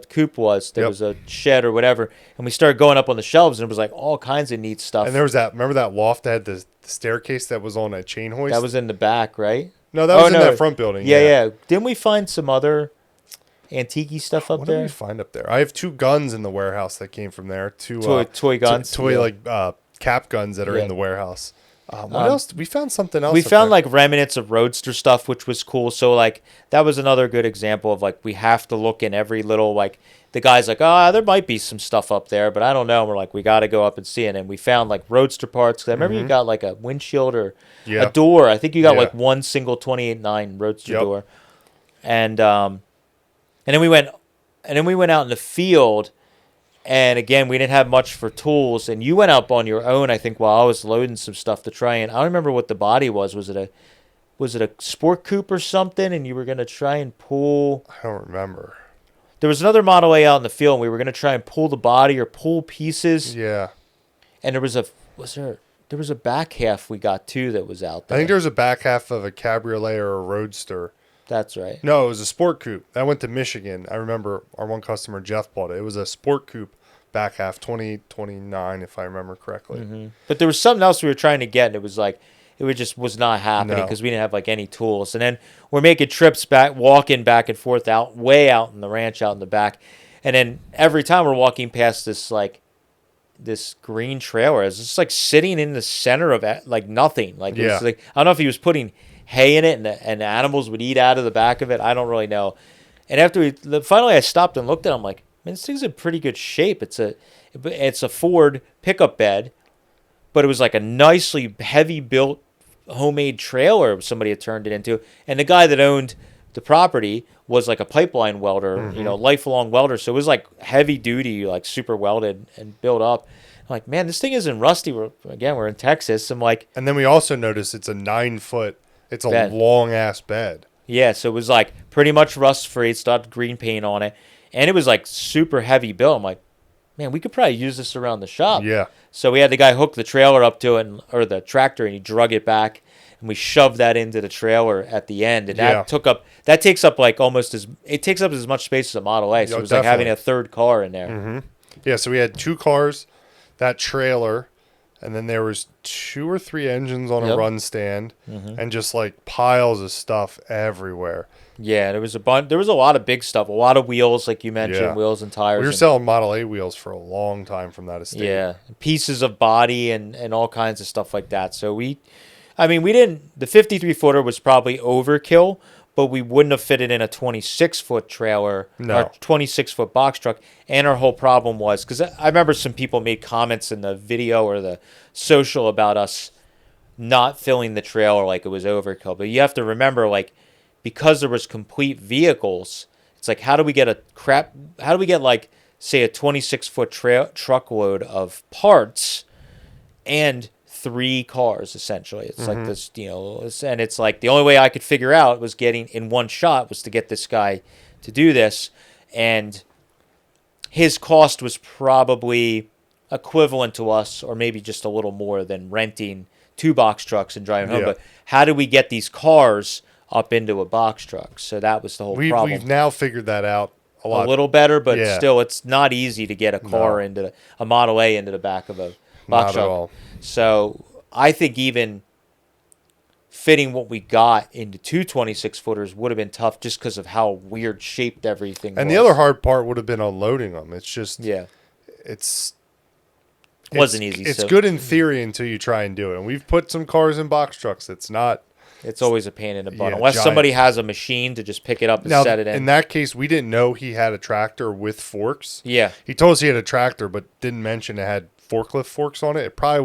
coupe was. There was a shed or whatever. And we started going up on the shelves and it was like all kinds of neat stuff. And there was remember that loft that had the staircase that was on a chain hoist? That was in the back, right? No, that was in that front building. Yeah. Didn't we find some other antique stuff up there? What did we find up there? I have 2 guns in the warehouse that came from there. Two toy guns. Toy cap guns that are in the warehouse. What else? We found something else. We found like remnants of Roadster stuff, which was cool. So like that was another good example of like we have to look in every little like the guy's like, there might be some stuff up there, but I don't know. And we're like, we got to go up and see it. And we found like Roadster parts. 'Cause I remember you got like a windshield or a door. I think you got like one single 28.9 Roadster door. And then we went out in the field. And again, we didn't have much for tools. And you went up on your own, I think, while I was loading some stuff to try. And I don't remember what the body was. Was it a sport coupe or something? And you were going to try and pull. I don't remember. There was another Model A out in the field. And we were going to try and pull the body or pull pieces. Yeah. And there was There was a back half we got too that was out I there. think there was a back half of a cabriolet or a roadster. That's right. No, it was a sport coupe. That went to Michigan. I remember our one customer, Jeff, bought it. It was a sport coupe back half, 2029, if I remember correctly. Mm-hmm. But there was something else we were trying to get, and it was like, just was not happening because we didn't have like any tools. And then we're making trips back, walking back and forth out, way out in the ranch, out in the back. And then every time we're walking past this green trailer, it's just like sitting in the center of like nothing. Like, it was like, I don't know if he was putting hay in it and the animals would eat out of the back of it. I don't really know. And after finally I stopped and looked at it, I'm like, man, this thing's in pretty good shape. It's a Ford pickup bed, but it was like a nicely heavy built homemade trailer somebody had turned it into. And the guy that owned the property was like a pipeline welder, lifelong welder. So it was like heavy duty, like super welded and built up. I'm like, man, this thing isn't rusty. We're in Texas. I'm like, and then we also noticed it's a 9-foot. It's a bed. long ass bed. Yeah, so it was like pretty much rust free. It still had green paint on it, and it was like super heavy built. I'm like, man, we could probably use this around the shop. Yeah. So we had the guy hook the trailer up to it, or the tractor, and he drug it back, and we shoved that into the trailer at the end, and that takes up like it takes up as much space as a Model A. So it was like having a third car in there. Mm-hmm. Yeah, so we had 2 cars, that trailer, and then there was 2 or 3 engines on a run stand, and just like piles of stuff everywhere. Yeah, there was a bunch. There was a lot of big stuff, a lot of wheels, like you mentioned, wheels and tires. We were selling Model A wheels for a long time from that estate. Yeah, pieces of body and all kinds of stuff like that. So we didn't. The 53-footer was probably overkill, but we wouldn't have fit it in a 26-foot trailer or 26-foot box truck. And our whole problem was, because I remember some people made comments in the video or the social about us not filling the trailer like it was overkill. But you have to remember, like, because there was complete vehicles, it's like, how do we get like, say, a 26-foot truckload of parts and 3 cars, essentially. It's like this, and it's like the only way I could figure out was getting in one shot was to get this guy to do this. And his cost was probably equivalent to us, or maybe just a little more than renting 2 box trucks and driving home. But how do we get these cars up into a box truck? So that was the whole problem. We've now figured that out a little better, but still, it's not easy to get a car into a Model A into the back of a box truck. At all. So I think even fitting what we got into 2 26-footers would have been tough just because of how weird shaped everything was. And the other hard part would have been unloading them. It's just wasn't easy. It's good in theory until you try and do it. And we've put some cars in box trucks. It's always a pain in the butt unless somebody has a machine to just pick it up and set it in. In that case, we didn't know he had a tractor with forks. Yeah. He told us he had a tractor, but didn't mention it had forklift forks on it. We probably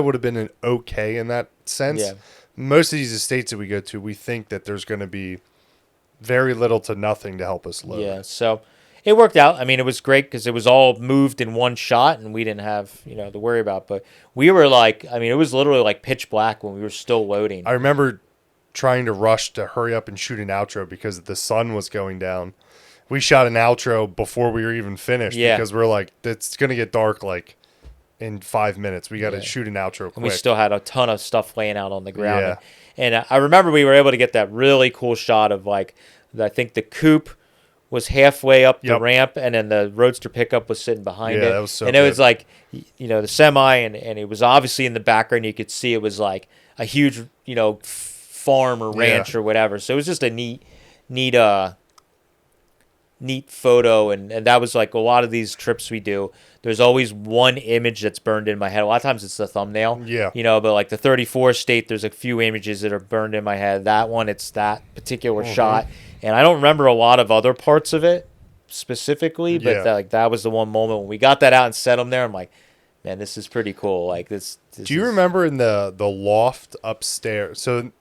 would have been an okay in that sense. Yeah. Most of these estates that we go to, we think that there's going to be very little to nothing to help us load. Yeah, so it worked out. I mean, it was great because it was all moved in one shot, and we didn't have to worry about. But we were like, it was literally like pitch black when we were still loading. I remember trying to rush to hurry up and shoot an outro because the sun was going down. We shot an outro before we were even finished because we're like, it's going to get dark like in 5 minutes. We got to shoot an outro quick. And we still had a ton of stuff laying out on the ground. Yeah. And I remember we were able to get that really cool shot of like, I think the coupe was halfway up the ramp, and then the Roadster pickup was sitting behind it. That was so and good. It was like, the semi, and it was obviously in the background. You could see it was like a huge, farm or ranch or whatever. So it was just a neat photo, and that was like a lot of these trips we do. There's always one image that's burned in my head. A lot of times it's the thumbnail. Yeah. But like the 34 state, there's a few images that are burned in my head. That one, it's that particular shot. And I don't remember a lot of other parts of it specifically, but that was the one moment when we got that out and set them there. I'm like, man, this is pretty cool. Like this Do you remember in the loft upstairs? So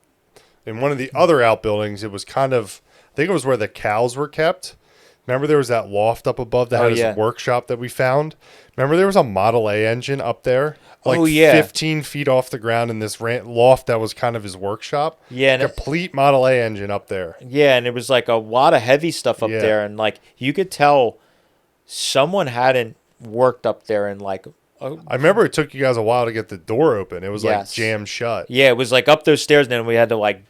in one of the other outbuildings, it was kind of, I think it was where the cows were kept. Remember there was that loft up above that had his workshop that we found? Remember there was a Model A engine up there? Like 15 feet off the ground in this loft that was kind of his workshop? Yeah. And complete Model A engine up there. Yeah, and it was like a lot of heavy stuff up there. And like you could tell someone hadn't worked up there in like I remember it took you guys a while to get the door open. It was like Yes. jammed shut. Yeah, it was like up those stairs, and then we had to like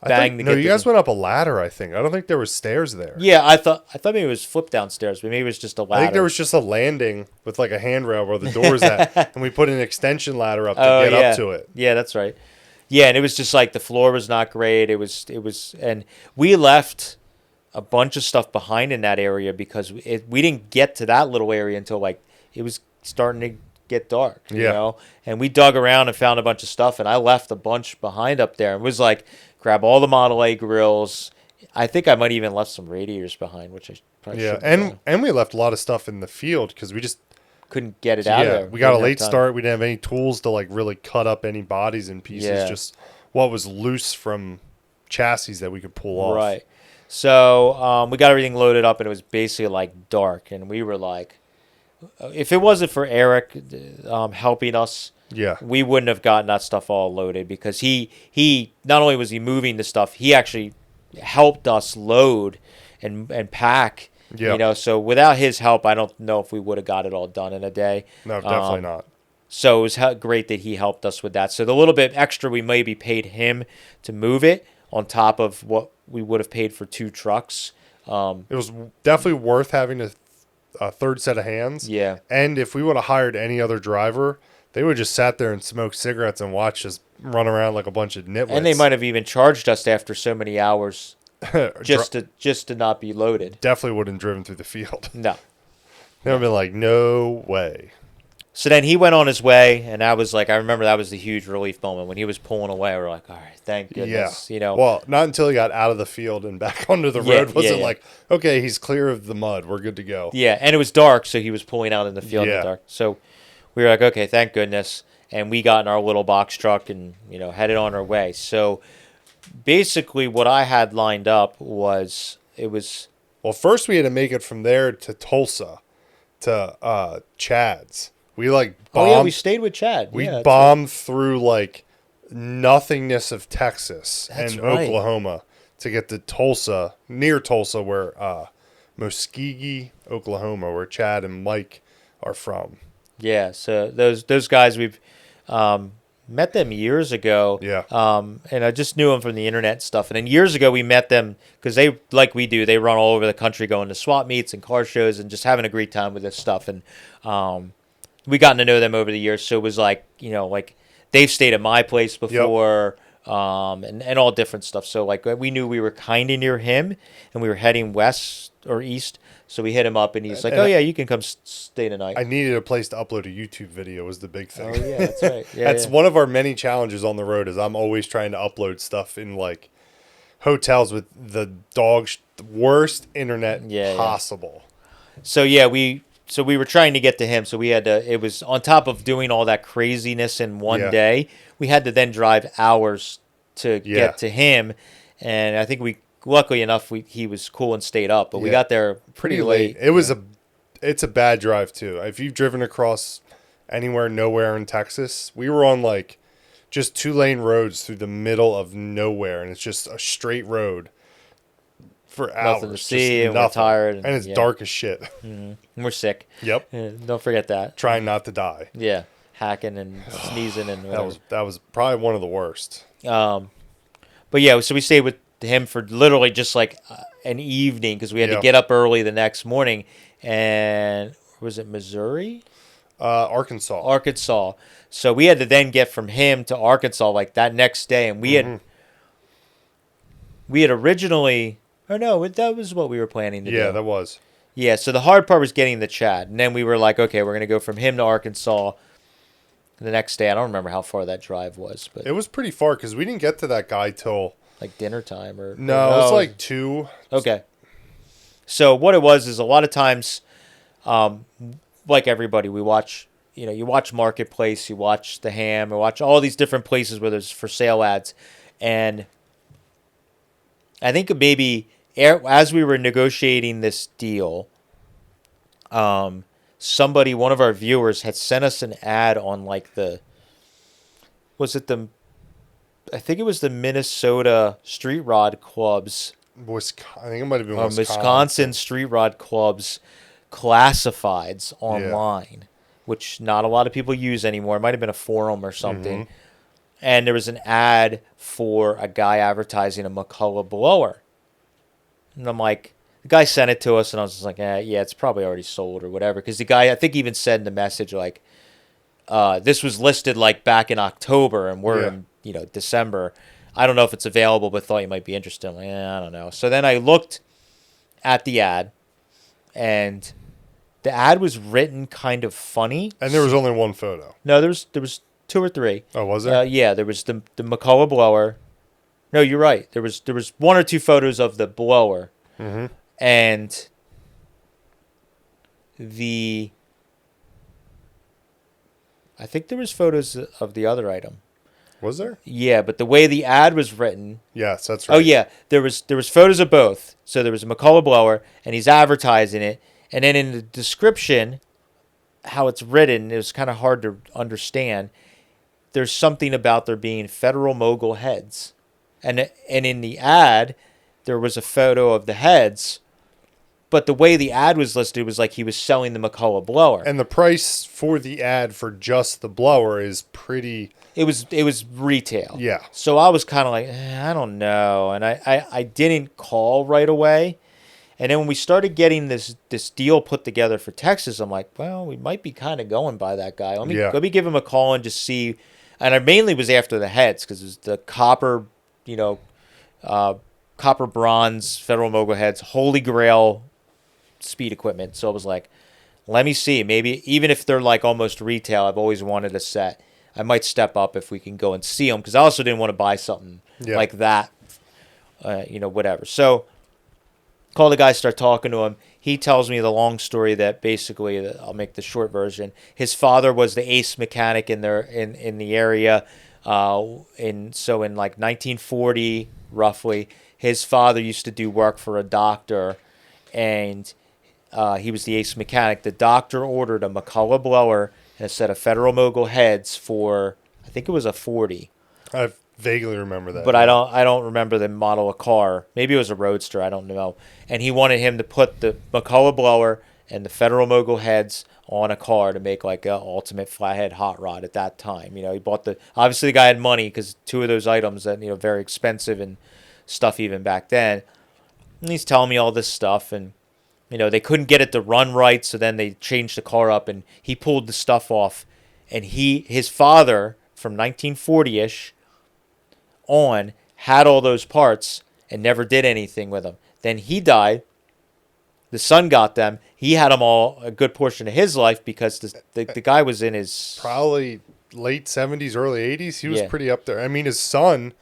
bang to No, get you the guys went up a ladder, I think. I don't think there was stairs there. Yeah, I thought maybe it was flip downstairs, but maybe it was just a ladder. I think there was just a landing with like a handrail where the door's at, and we put an extension ladder up to get yeah. up to it. Yeah, that's right. Yeah, and it was just like the floor was not great. It was, and we left a bunch of stuff behind in that area because we didn't get to that little area until like it was starting to get dark, you Yeah. know? And we dug around and found a bunch of stuff, and I left a bunch behind up there. It was like, grab all the Model A grills. I think I might even left some radiators behind, which I probably Yeah, shouldn't have done. and we left a lot of stuff in the field because we just Couldn't get it out of there. we got a Didn't have late time. start. We didn't have any tools to like really cut up any bodies in pieces. Yeah. Just what was loose from chassis that we could pull off. Right. So we got everything loaded up, and it was basically like dark, and we were like, if it wasn't for Eric helping us, Yeah. we wouldn't have gotten that stuff all loaded because he not only was he moving the stuff, he actually helped us load and pack. Yeah. You know, so without his help, I don't know if we would have got it all done in a day. No, definitely not. So it was great that he helped us with that. So the little bit extra we maybe paid him to move it on top of what we would have paid for 2 trucks. It was definitely worth having a third set of hands. Yeah. And if we would have hired any other driver, they would have just sat there and smoked cigarettes and watched us run around like a bunch of nitwits. And they might have even charged us after so many hours just to not be loaded. Definitely wouldn't have driven through the field. No. They would have been like, no way. So then he went on his way, and I was like, I remember that was the huge relief moment when he was pulling away. We're like, all right, thank goodness. Yeah. You know. Well, not until he got out of the field and back onto the road was it yeah. like, okay, he's clear of the mud. We're good to go. Yeah, and it was dark, so he was pulling out in the field in Yeah. the dark. So we were like, okay, thank goodness. And we got in our little box truck and, headed on our way. So basically what I had lined up was Well, first we had to make it from there to Tulsa, to Chad's. We like bombed. oh yeah, we stayed with Chad. We Yeah, that's bombed through like nothingness of Texas That's and right. Oklahoma to get to Tulsa, near Tulsa, where Muskogee, Oklahoma, where Chad and Mike are from. Yeah, so those guys we've met them years ago. Yeah. And I just knew them from the internet and stuff. And then years ago we met them because they, like we do, they run all over the country going to swap meets and car shows and just having a great time with this stuff. And we gotten to know them over the years. So it was like, like they've stayed at my place before. And all different stuff. So like we knew we were kind of near him and we were heading west or east. So we hit him up and he's like, oh yeah, you can come stay tonight. I needed a place to upload a YouTube video was the big thing. Oh yeah, that's right. Yeah, That's yeah. one of our many challenges on the road is I'm always trying to upload stuff in like hotels with the worst internet Yeah, yeah. possible. So yeah, we were trying to get to him. So we had to. It was on top of doing all that craziness in one Yeah. day. We had to then drive hours to Yeah. get to him, and I think luckily enough, he was cool and stayed up. But we Yeah. got there pretty late. It's a bad drive too. If you've driven across anywhere, nowhere in Texas, we were on like just 2-lane roads through the middle of nowhere, and it's just a straight road for hours. Nothing to just see, and we're nothing. tired, and it's yeah. dark as shit. And we're sick. Yep, Don't forget that. trying not to die. Yeah, hacking and sneezing and whatever. That was probably one of the worst. But yeah, so we stayed with him for literally just like an evening because we had Yeah. to get up early the next morning. And was it Missouri? Arkansas. Arkansas. So we had to then get from him to Arkansas like that next day. And we had originally, or no, that was what we were planning to do. Yeah, that was. Yeah, so the hard part was getting the Chad. And then we were like, okay, we're going to go from him to Arkansas the next day. I don't remember how far that drive was, but It was pretty far because we didn't get to that guy till like dinner time or no, it was like 2. Okay. So what it was is a lot of times, like everybody, we watch, you watch Marketplace, you watch The Ham, you watch all these different places where there's for sale ads. And I think maybe as we were negotiating this deal, one of our viewers had sent us an ad on like I think it was the Minnesota Street Rod Club's I think it might have been Wisconsin Street Rod Club's classifieds online, which not a lot of people use anymore. It might have been a forum or something. And there was an ad for a guy advertising a McCullough blower. And I'm like, the guy sent it to us, and I was just like, yeah, it's probably already sold or whatever. Because the guy, I think, even said in the message, like, this was listed, like, back in October, and we're in, December. I don't know if it's available, but thought you might be interested. I'm like, I don't know. So then I looked at the ad, and the ad was written kind of funny. And there was only one photo. No, there was 2 or 3. Oh, was there? Yeah, there was the McCullough blower. No, you're right. There was 1 or 2 photos of the blower, and I think there was photos of the other item. Was there? Yeah, but the way the ad was written. Yes, that's right. Oh yeah, there was photos of both. So there was a McCullough blower, and he's advertising it, and then in the description, how it's written, it was kind of hard to understand. There's something about there being Federal Mogul heads, and in the ad, there was a photo of the heads, but the way the ad was listed was like he was selling the McCullough blower. And the price for the ad for just the blower is pretty. It was retail. Yeah. So I was kind of like, I don't know, and I didn't call right away. And then when we started getting this deal put together for Texas, I'm like, well, we might be kind of going by that guy. Let me give him a call and just see. And I mainly was after the heads because it was the copper, copper bronze Federal Mogul heads, Holy Grail speed equipment. So I was like, let me see. Maybe even if they're like almost retail, I've always wanted a set. I might step up if we can go and see them because I also didn't want to buy something like that, whatever. So call the guy, start talking to him. He tells me the long story that basically, I'll make the short version. His father was the ace mechanic in the area. In like 1940, roughly, his father used to do work for a doctor, and he was the ace mechanic. The doctor ordered a McCullough blower and a set of Federal Mogul heads for, I think it was a 40. I vaguely remember that. But I don't remember the model of car. Maybe it was a Roadster, I don't know. And he wanted him to put the McCullough blower and the Federal Mogul heads on a car to make like a ultimate flathead hot rod at that time. He bought obviously the guy had money because 2 of those items that, very expensive and stuff even back then. And he's telling me all this stuff, and they couldn't get it to run right, so then they changed the car up, and he pulled the stuff off. And his father, from 1940-ish on, had all those parts and never did anything with them. Then he died. The son got them. He had them all a good portion of his life because the guy was in his... Probably late 70s, early 80s. He was pretty up there. I mean, his son,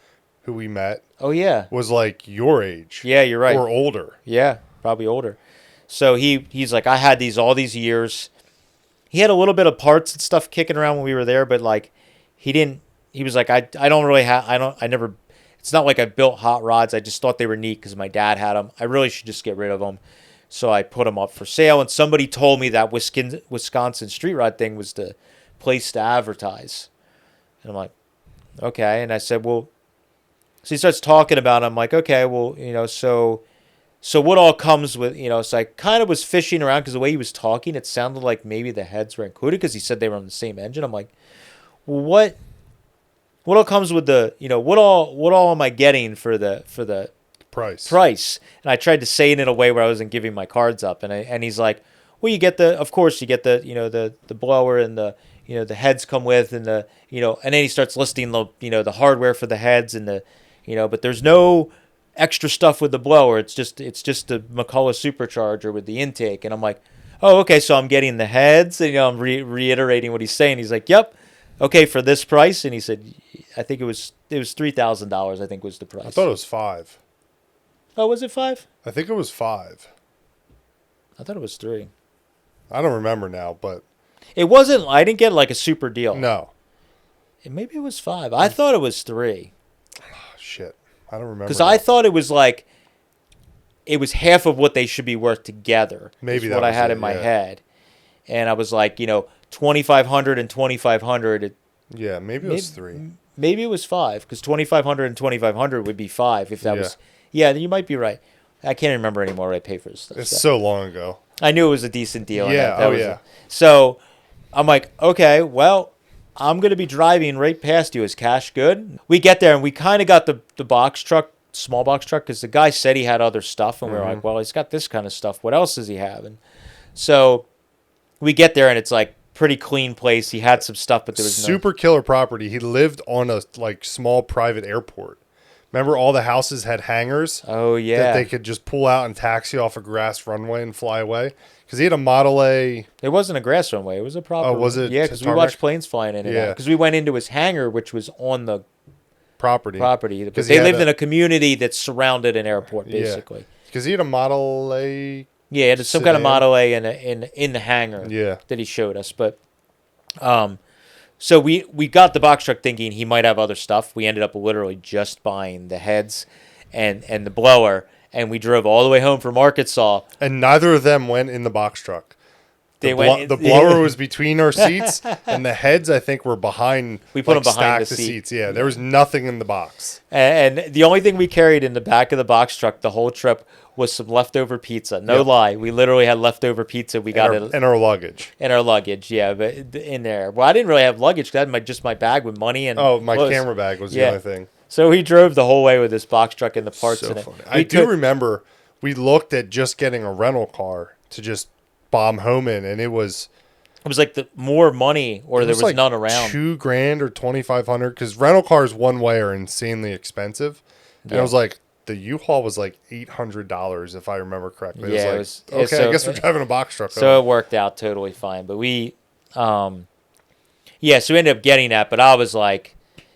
who we met... Oh, yeah. ...was like your age. Yeah, you're right. Or older. Yeah, probably older. So he's like, I had these all these years. He had a little bit of parts and stuff kicking around when we were there, but like he was like, I don't really have, I never, it's not like I built hot rods. I just thought they were neat because my dad had them. I really should just get rid of them. So I put them up for sale, and somebody told me that Wisconsin street rod thing was the place to advertise. And I'm like, okay. And I said, well, so he starts talking about it. I'm like, okay, well, so what all comes with, so I kind of was fishing around because the way he was talking, it sounded like maybe the heads were included because he said they were on the same engine. I'm like, well, what all comes with the, what all am I getting for the price? And I tried to say it in a way where I wasn't giving my cards up. And he's like, well, of course you get the blower and the heads come with, and and then he starts listing the hardware for the heads and but there's no extra stuff with the blower. It's just the McCullough supercharger with the intake. And I'm like, oh, okay, so I'm getting the heads. And I'm reiterating what he's saying. He's like, yep, okay, for this price. And he said, I think it was $3,000. I think was the price. I thought it was $5,000. Oh, was it $5,000? I think it was $5,000. I thought it was $3,000. I don't remember now, but it wasn't. I didn't get like a super deal. No. Maybe it was $5,000. I thought it was $3,000. Oh, shit. I don't remember. Because I thought it was like, it was half of what they should be worth together. Maybe that's what I had in my head. And I was like, 2,500 and 2,500. Yeah, maybe it was $3,000. Maybe it was $5,000 because 2,500 and 2,500 would be $5,000 if that was. Yeah, you might be right. I can't remember anymore what I paid for this stuff. It's so long ago. I knew it was a decent deal. Yeah, that was. So I'm like, okay, well, I'm going to be driving right past you. Is cash good? We get there and we kind of got the box truck, small box truck, because the guy said he had other stuff. And we were like, well, he's got this kind of stuff. What else does he have? And so we get there and it's like pretty clean place. He had some stuff, but there was super killer property. He lived on a like small private airport. Remember, all the houses had hangars. Oh yeah, that they could just pull out and taxi off a grass runway and fly away. Because he had a Model A. It wasn't a grass runway. It was a proper. Oh, was it? Yeah, because we watched planes flying in and out. Because we went into his hangar, which was on the property. Because they lived in a community that surrounded an airport, basically. Because he had a Model A. Yeah, he had some kind of Model A in the hangar. Yeah. That he showed us, but so we got the box truck thinking he might have other stuff. We ended up literally just buying the heads and the blower, and we drove all the way home from Arkansas. And neither of them went in the box truck. The blower was between our seats, and the heads, I think, were behind. We put them behind the seats. Yeah, there was nothing in the box. And the only thing we carried in the back of the box truck the whole trip was some leftover pizza. No lie, we literally had leftover pizza. We got it in our luggage. In our luggage, yeah, but in there. Well, I didn't really have luggage because I had just my bag with money and my camera bag was the only thing. So he drove the whole way with this box truck and the parts in it. Funny. I do remember we looked at just getting a rental car to just bomb home in, and it was like the more money, or there was like none around. $2,000 or $2,500 because rental cars one way are insanely expensive. And it was like the U-Haul was like $800 if I remember correctly. Yeah, it was like, okay. So, I guess we're driving a box truck. So it worked out totally fine. But we, so we ended up getting that. But I was like,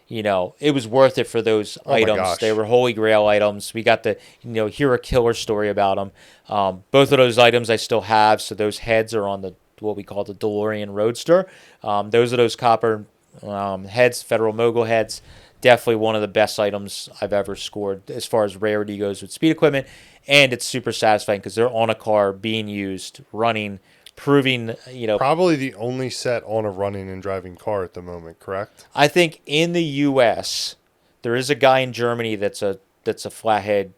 it was worth it for those items. They were holy grail items. We got to, hear a killer story about them. Both of those items I still have. So those heads are on what we call the DeLorean Roadster. Those are those copper heads, Federal Mogul heads. Definitely one of the best items I've ever scored as far as rarity goes with speed equipment. And it's super satisfying because they're on a car being used, running, proving, Probably the only set on a running and driving car at the moment, correct? I think in the U.S., there is a guy in Germany that's a flathead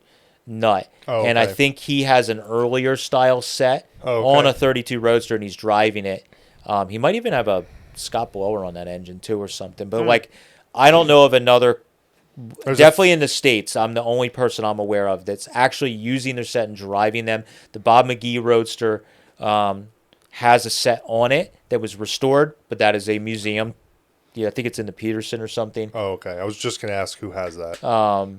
nut. Oh, okay. And I think he has an earlier style set on a 32 Roadster, and he's driving it. He might even have a Scott blower on that engine, too, or something. But, I don't know of another. Definitely in the States, I'm the only person I'm aware of that's actually using their set and driving them. The Bob McGee Roadster has a set on it that was restored, but that is a museum. Yeah, I think it's in the Peterson or something. Oh, okay. I was just going to ask who has that.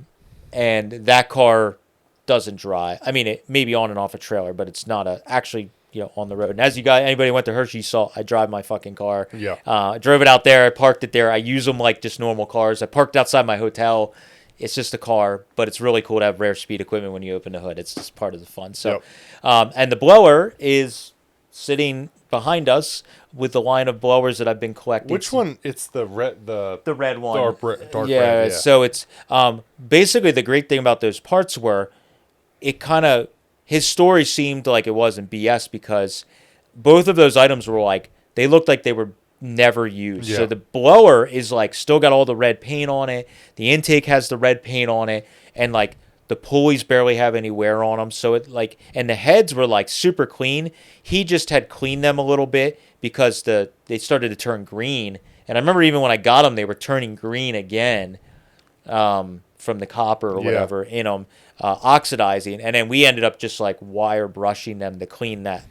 And that car doesn't drive. I mean, it may be on and off a trailer, but it's not actually on the road. And as anybody went to Hershey saw, I drive my fucking car. Yeah. I drove it out there. I parked it there. I use them like just normal cars. I parked outside my hotel. It's just a car, but it's really cool to have rare speed equipment when you open the hood. It's just part of the fun. So, and the blower is sitting behind us with the line of blowers that I've been collecting. Which one? It's the red, the red one. Dark red. Yeah. So it's basically the great thing about those parts were it kind of. His story seemed like it wasn't BS because both of those items were like, they looked like they were never used. Yeah. So the blower is like still got all the red paint on it. The intake has the red paint on it. And like the pulleys barely have any wear on them. So it like, and the heads were like super clean. He just had cleaned them a little bit because they started to turn green. And I remember even when I got them, they were turning green again from the copper or whatever in them. Oxidizing, and then we ended up just like wire brushing them to clean that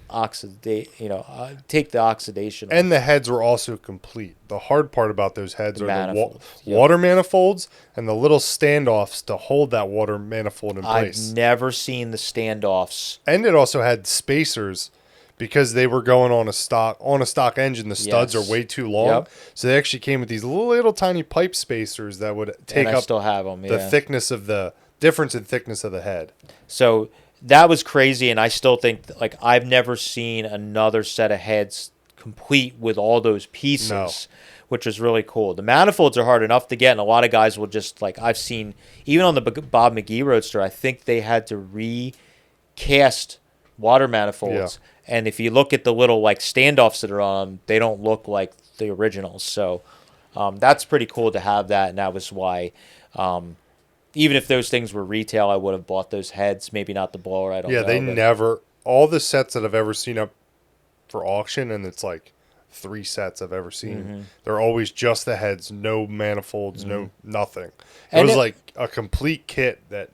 take the oxidation off. And the heads were also complete. The hard part about those heads are the water manifolds and the little standoffs to hold that water manifold in place. I've never seen the standoffs. And it also had spacers because they were going on a stock engine. The studs are way too long, so they actually came with these little tiny pipe spacers that would take up still have them, the thickness of the difference in thickness of the head. So that was crazy, and I still think like I've never seen another set of heads complete with all those pieces, which is really cool. The manifolds are hard enough to get, and a lot of guys will just like I've seen even on the Bob McGee Roadster. I think they had to recast water manifolds, and if you look at the little like standoffs that are on them, they don't look like the originals. So that's pretty cool to have that, and that was why. Even if those things were retail, I would have bought those heads. Maybe not the blower. I don't know. Yeah, they never. All the sets that I've ever seen up for auction, and it's like 3 sets I've ever seen. They're always just the heads, no manifolds, no nothing. It was like a complete kit that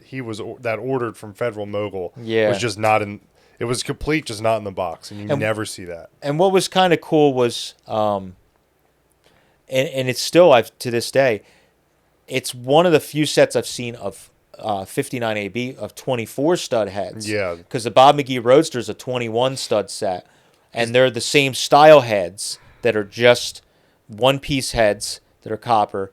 that ordered from Federal Mogul. Yeah. Was just not in. It was complete, just not in the box, and you never see that. And what was kind of cool was, and it's still to this day, it's one of the few sets I've seen of 59 AB of 24 stud heads. Yeah. Because the Bob McGee Roadster is a 21 stud set, and they're the same style heads that are just one-piece heads that are copper,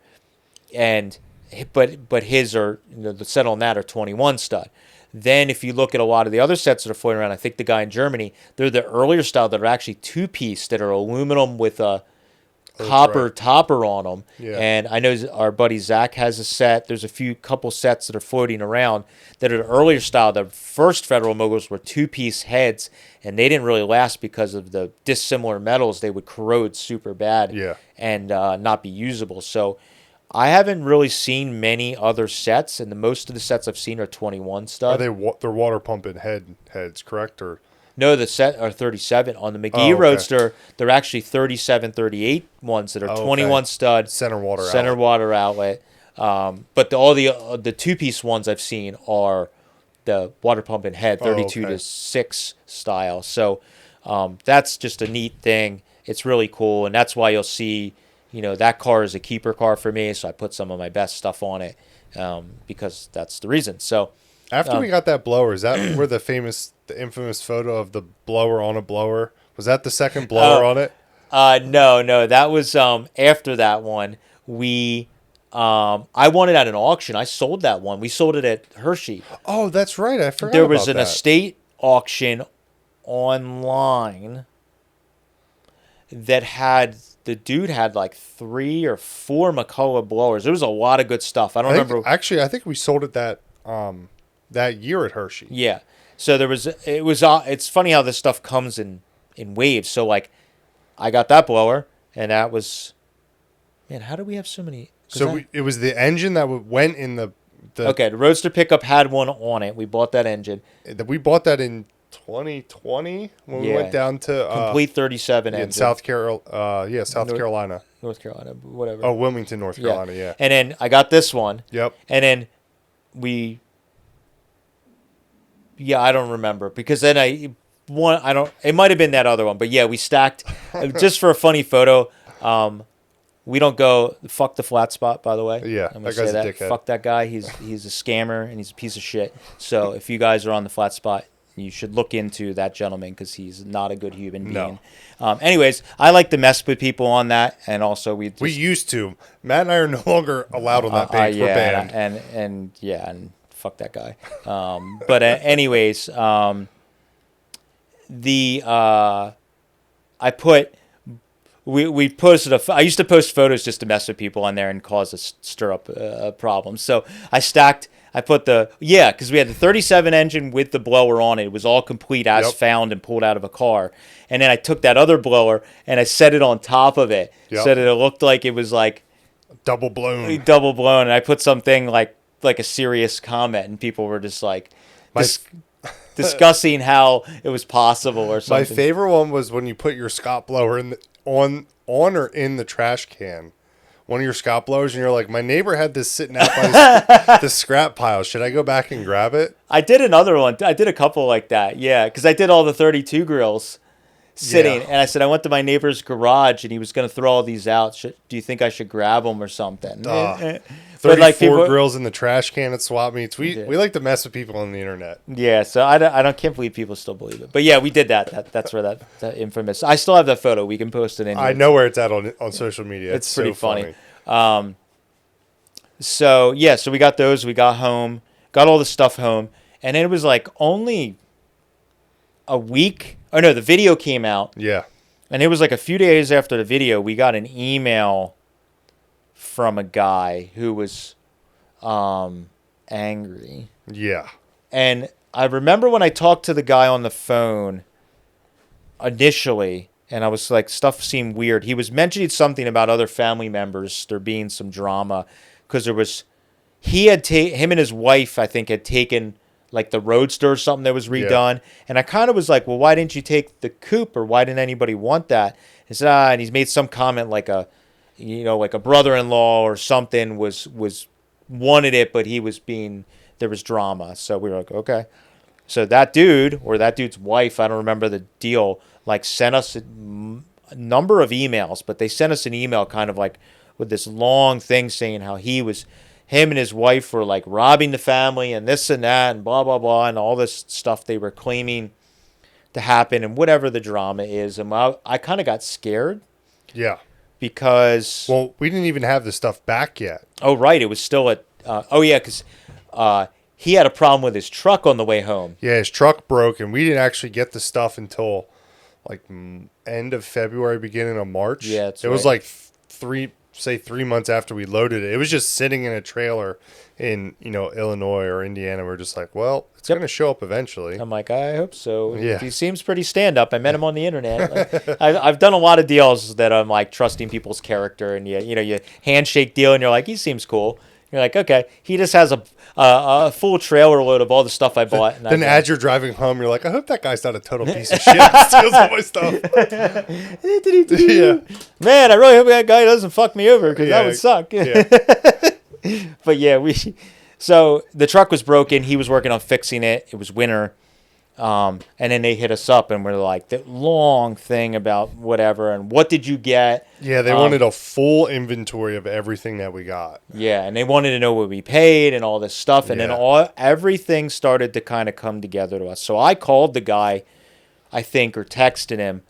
but his are, the set on that are 21 stud. Then if you look at a lot of the other sets that are floating around, I think the guy in Germany, they're the earlier style that are actually two-piece that are aluminum with a copper topper on them. Yeah. And I know our buddy Zach has a set. There's a couple sets that are floating around that are the earlier style. The first Federal Moguls were two-piece heads, and they didn't really last because of the dissimilar metals. They would corrode super bad and not be usable. So I haven't really seen many other sets, and most of the sets I've seen are 21 stud. They're water pumping heads, correct? Or no, the set are 37. On the McGee Roadster, they're actually 37, 38 ones that are 21 stud. Center water outlet. But all the two-piece ones I've seen are the water pump and head, 32 to 6 style. So that's just a neat thing. It's really cool, and that's why you'll see, that car is a keeper car for me, so I put some of my best stuff on it because that's the reason. So after we got that blower, is that where the infamous photo of the blower on a blower? Was that the second blower on it? No, that was after that one. I won it at an auction. I sold that one. We sold it at Hershey. Oh, that's right. I forgot. There was an estate auction online that the dude had like 3 or 4 McCullough blowers. There was a lot of good stuff. I remember. Actually, I think we sold it that year at Hershey. Yeah. So it's funny how this stuff comes in waves. So like, I got that blower, and that was, man, how do we have so many? So it was the engine that went in the okay, the Roadster pickup had one on it. We bought that engine. We bought that in 2020 when we went down to complete 37 engine. South Carolina. North Carolina, whatever. Oh, Wilmington, North Carolina, yeah. And then I got this one. Yep. And then I don't remember because then it might have been that other one, but yeah, we stacked just for a funny photo. We don't go fuck the flat spot, by the way. Yeah, I'm gonna say that. Dickhead. Fuck that guy. He's a scammer and he's a piece of shit. So if you guys are on the flat spot, you should look into that gentleman because he's not a good human being. No. Anyways, I like to mess with people on that, and also we used to. Matt and I are no longer allowed on that page. We're banned. And fuck that guy. But anyways, I put. We posted I used to post photos just to mess with people on there and stir up problems. So I put because we had the 37 engine with the blower on it. It was all complete as found and pulled out of a car. And then I took that other blower and I set it on top of it so that it looked like it was like double blown. And I put something like a serious comment, and people were just like discussing how it was possible or something. My favorite one was when you put your Scott blower on or in the trash can, one of your Scott blowers, and you're like, my neighbor had this sitting out by the scrap pile. Should I go back and grab it? I did another one. I did a couple like that, yeah, because I did all the 32 grills sitting, and I said I went to my neighbor's garage, and he was going to throw all these out. Do you think I should grab them or something? 34 grills in the trash can at swap meets. We like to mess with people on the internet. Yeah, so I can't believe people still believe it. But yeah, we did that. That's where that infamous. I still have that photo. We can post it in here. I know where it's at on social media. It's pretty funny. So we got those. We got home, got all the stuff home, and it was like only a week. Oh no, the video came out. Yeah. And it was like a few days after the video, we got an email from a guy who was angry. Yeah. And I remember when I talked to the guy on the phone initially, and I was like, stuff seemed weird. He was mentioning something about other family members, there being some drama, because him and his wife, I think, had taken like the Roadster or something that was redone. And I kind of was like, well, why didn't you take the coupe, or why didn't anybody want that? He said, and he's made some comment like like a brother-in-law or something was wanted it, but there was drama. So we were like, okay. So that dude or that dude's wife, I don't remember the deal, like sent us a number of emails, but they sent us an email kind of like with this long thing saying how him and his wife were like robbing the family and this and that and blah, blah, blah, and all this stuff they were claiming to happen and whatever the drama is. And I kind of got scared. Yeah. Because... Well, we didn't even have the stuff back yet. Oh, right. It was still at... because he had a problem with his truck on the way home. Yeah, his truck broke, and we didn't actually get the stuff until like end of February, beginning of March. Yeah, that's It was like 3 months after we loaded it. It was just sitting in a trailer in, Illinois or Indiana. We're just like, well, it's going to show up eventually. I'm like, I hope so. Yeah. He seems pretty stand-up. I met him on the internet. Like, I've done a lot of deals that I'm like trusting people's character, and you handshake deal, and you're like, he seems cool. You're like, okay. He just has a full trailer load of all the stuff I bought. And then as you're driving home, you're like, I hope that guy's not a total piece of shit that steals all my stuff. Yeah. Man, I really hope that guy doesn't fuck me over, because that would suck. Yeah. But so the truck was broken. He was working on fixing it. It was winter. And then they hit us up and we're like, that long thing about whatever. And what did you get? Yeah, they wanted a full inventory of everything that we got. Yeah, and they wanted to know what we paid and all this stuff. And then everything started to kind of come together to us. So I called the guy, I think, or texted him.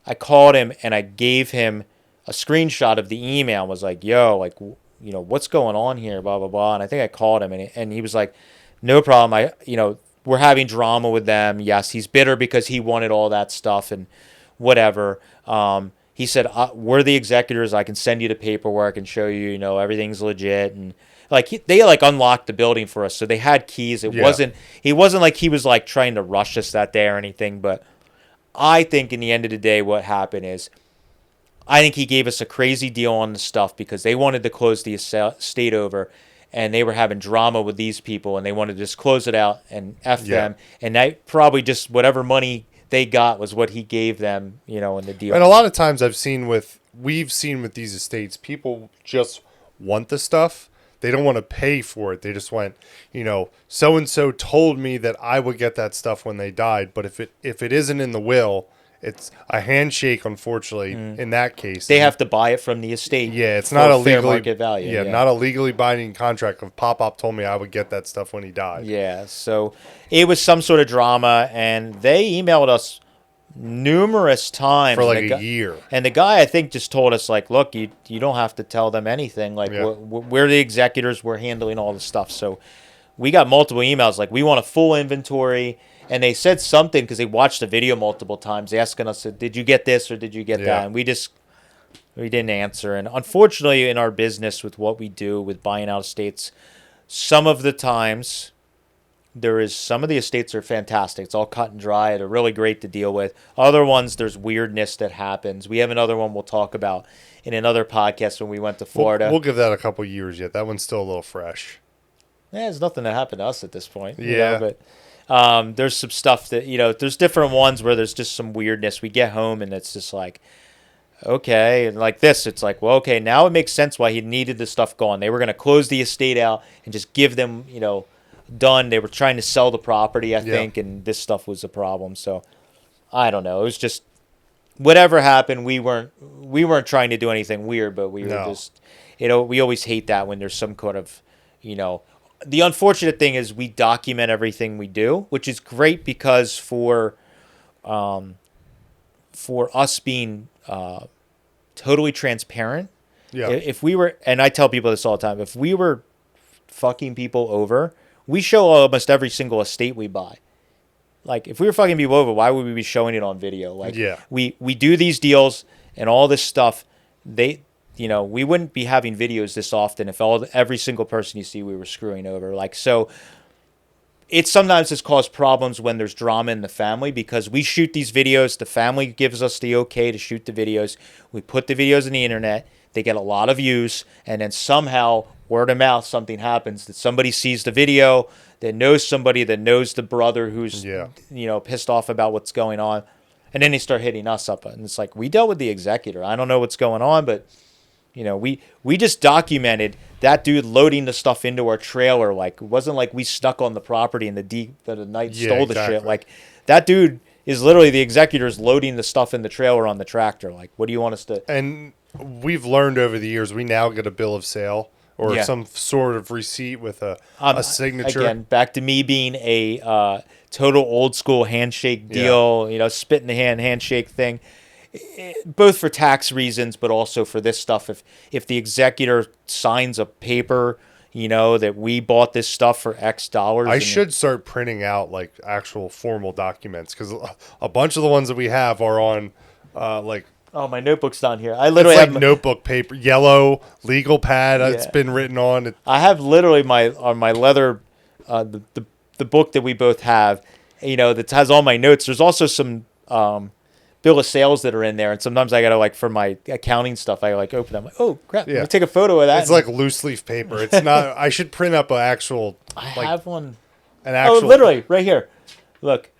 I called him and I gave him a screenshot of the email and was like, yo, like, what's going on here, blah, blah, blah. And I think I called him and he was like, no problem. We're having drama with them. Yes, he's bitter because he wanted all that stuff and whatever. He said, we're the executors. I can send you the paperwork and show you, everything's legit. And they unlocked the building for us. So they had keys. It wasn't like he was like trying to rush us that day or anything. But I think in the end of the day, what happened is, I think he gave us a crazy deal on the stuff because they wanted to close the estate over. And they were having drama with these people, and they wanted to just close it out and F them. And that probably just whatever money they got was what he gave them, in the deal. And a lot of times we've seen with these estates, people just want the stuff. They don't want to pay for it. They just went, so-and-so told me that I would get that stuff when they died. But if it isn't in the will, it's a handshake, unfortunately, in that case. They have to buy it from the estate. Yeah, it's not a fair market value. Yeah, not a legally binding contract of Pop told me I would get that stuff when he died. Yeah, so it was some sort of drama, and they emailed us numerous times. For like a year. And the guy, I think, just told us, like, look, you don't have to tell them anything. Like, we're the executors. We're handling all the stuff. So we got multiple emails, like, we want a full inventory. And they said something because they watched the video multiple times, asking us, did you get this or did you get that? And we didn't answer. And unfortunately, in our business with what we do with buying out estates, some of the times some of the estates are fantastic. It's all cut and dry. They're really great to deal with. Other ones, there's weirdness that happens. We have another one we'll talk about in another podcast when we went to Florida. We'll give that a couple years yet. That one's still a little fresh. Yeah, there's nothing that happened to us at this point. Yeah. But there's some stuff that, there's different ones where there's just some weirdness. We get home and it's just like, okay. And like this, it's like, well, okay, now it makes sense why he needed the stuff gone. They were going to close the estate out and just give them, done. They were trying to sell the property, I think, and this stuff was a problem. So I don't know. It was just whatever happened. We weren't trying to do anything weird, but we were just, we always hate that when there's some kind of, the unfortunate thing is we document everything we do, which is great because for us being totally transparent, if we were, and I tell people this all the time, if we were fucking people over, we show almost every single estate we buy. Like, if we were fucking people over, why would we be showing it on video? Like, we do these deals and all this stuff. We wouldn't be having videos this often if every single person you see we were screwing over. Like, so it sometimes has caused problems when there's drama in the family because we shoot these videos. The family gives us the okay to shoot the videos. We put the videos on the internet. They get a lot of views. And then somehow, word of mouth, something happens that somebody sees the video. that knows somebody that knows the brother who's Yeah. pissed off about what's going on, and then they start hitting us up, and it's like, we dealt with the executor. I don't know what's going on, but we just documented that dude loading the stuff into our trailer. Like, it wasn't like we stuck on the property and the night stole the shit. Like, that dude is literally the executor's loading the stuff in the trailer on the tractor. Like, what do you want us to? And we've learned over the years, we now get a bill of sale or some sort of receipt with a signature. Again, back to me being a total old school handshake deal, spit in the handshake thing. Both for tax reasons, but also for this stuff. If the executor signs a paper, that we bought this stuff for X dollars. I should start printing out like actual formal documents, because a bunch of the ones that we have are on oh, my notebook's down here. I literally it's have like notebook paper, yellow legal pad. It's been written on. I have literally on my leather, the book that we both have, that has all my notes. There's also some bill of sales that are in there, and sometimes I gotta, for my accounting stuff, I open them. Like, oh crap! Let me take a photo of that. It's like loose leaf paper. It's not. I should print up an actual. I have one. An actual. Oh, literally right here. Look.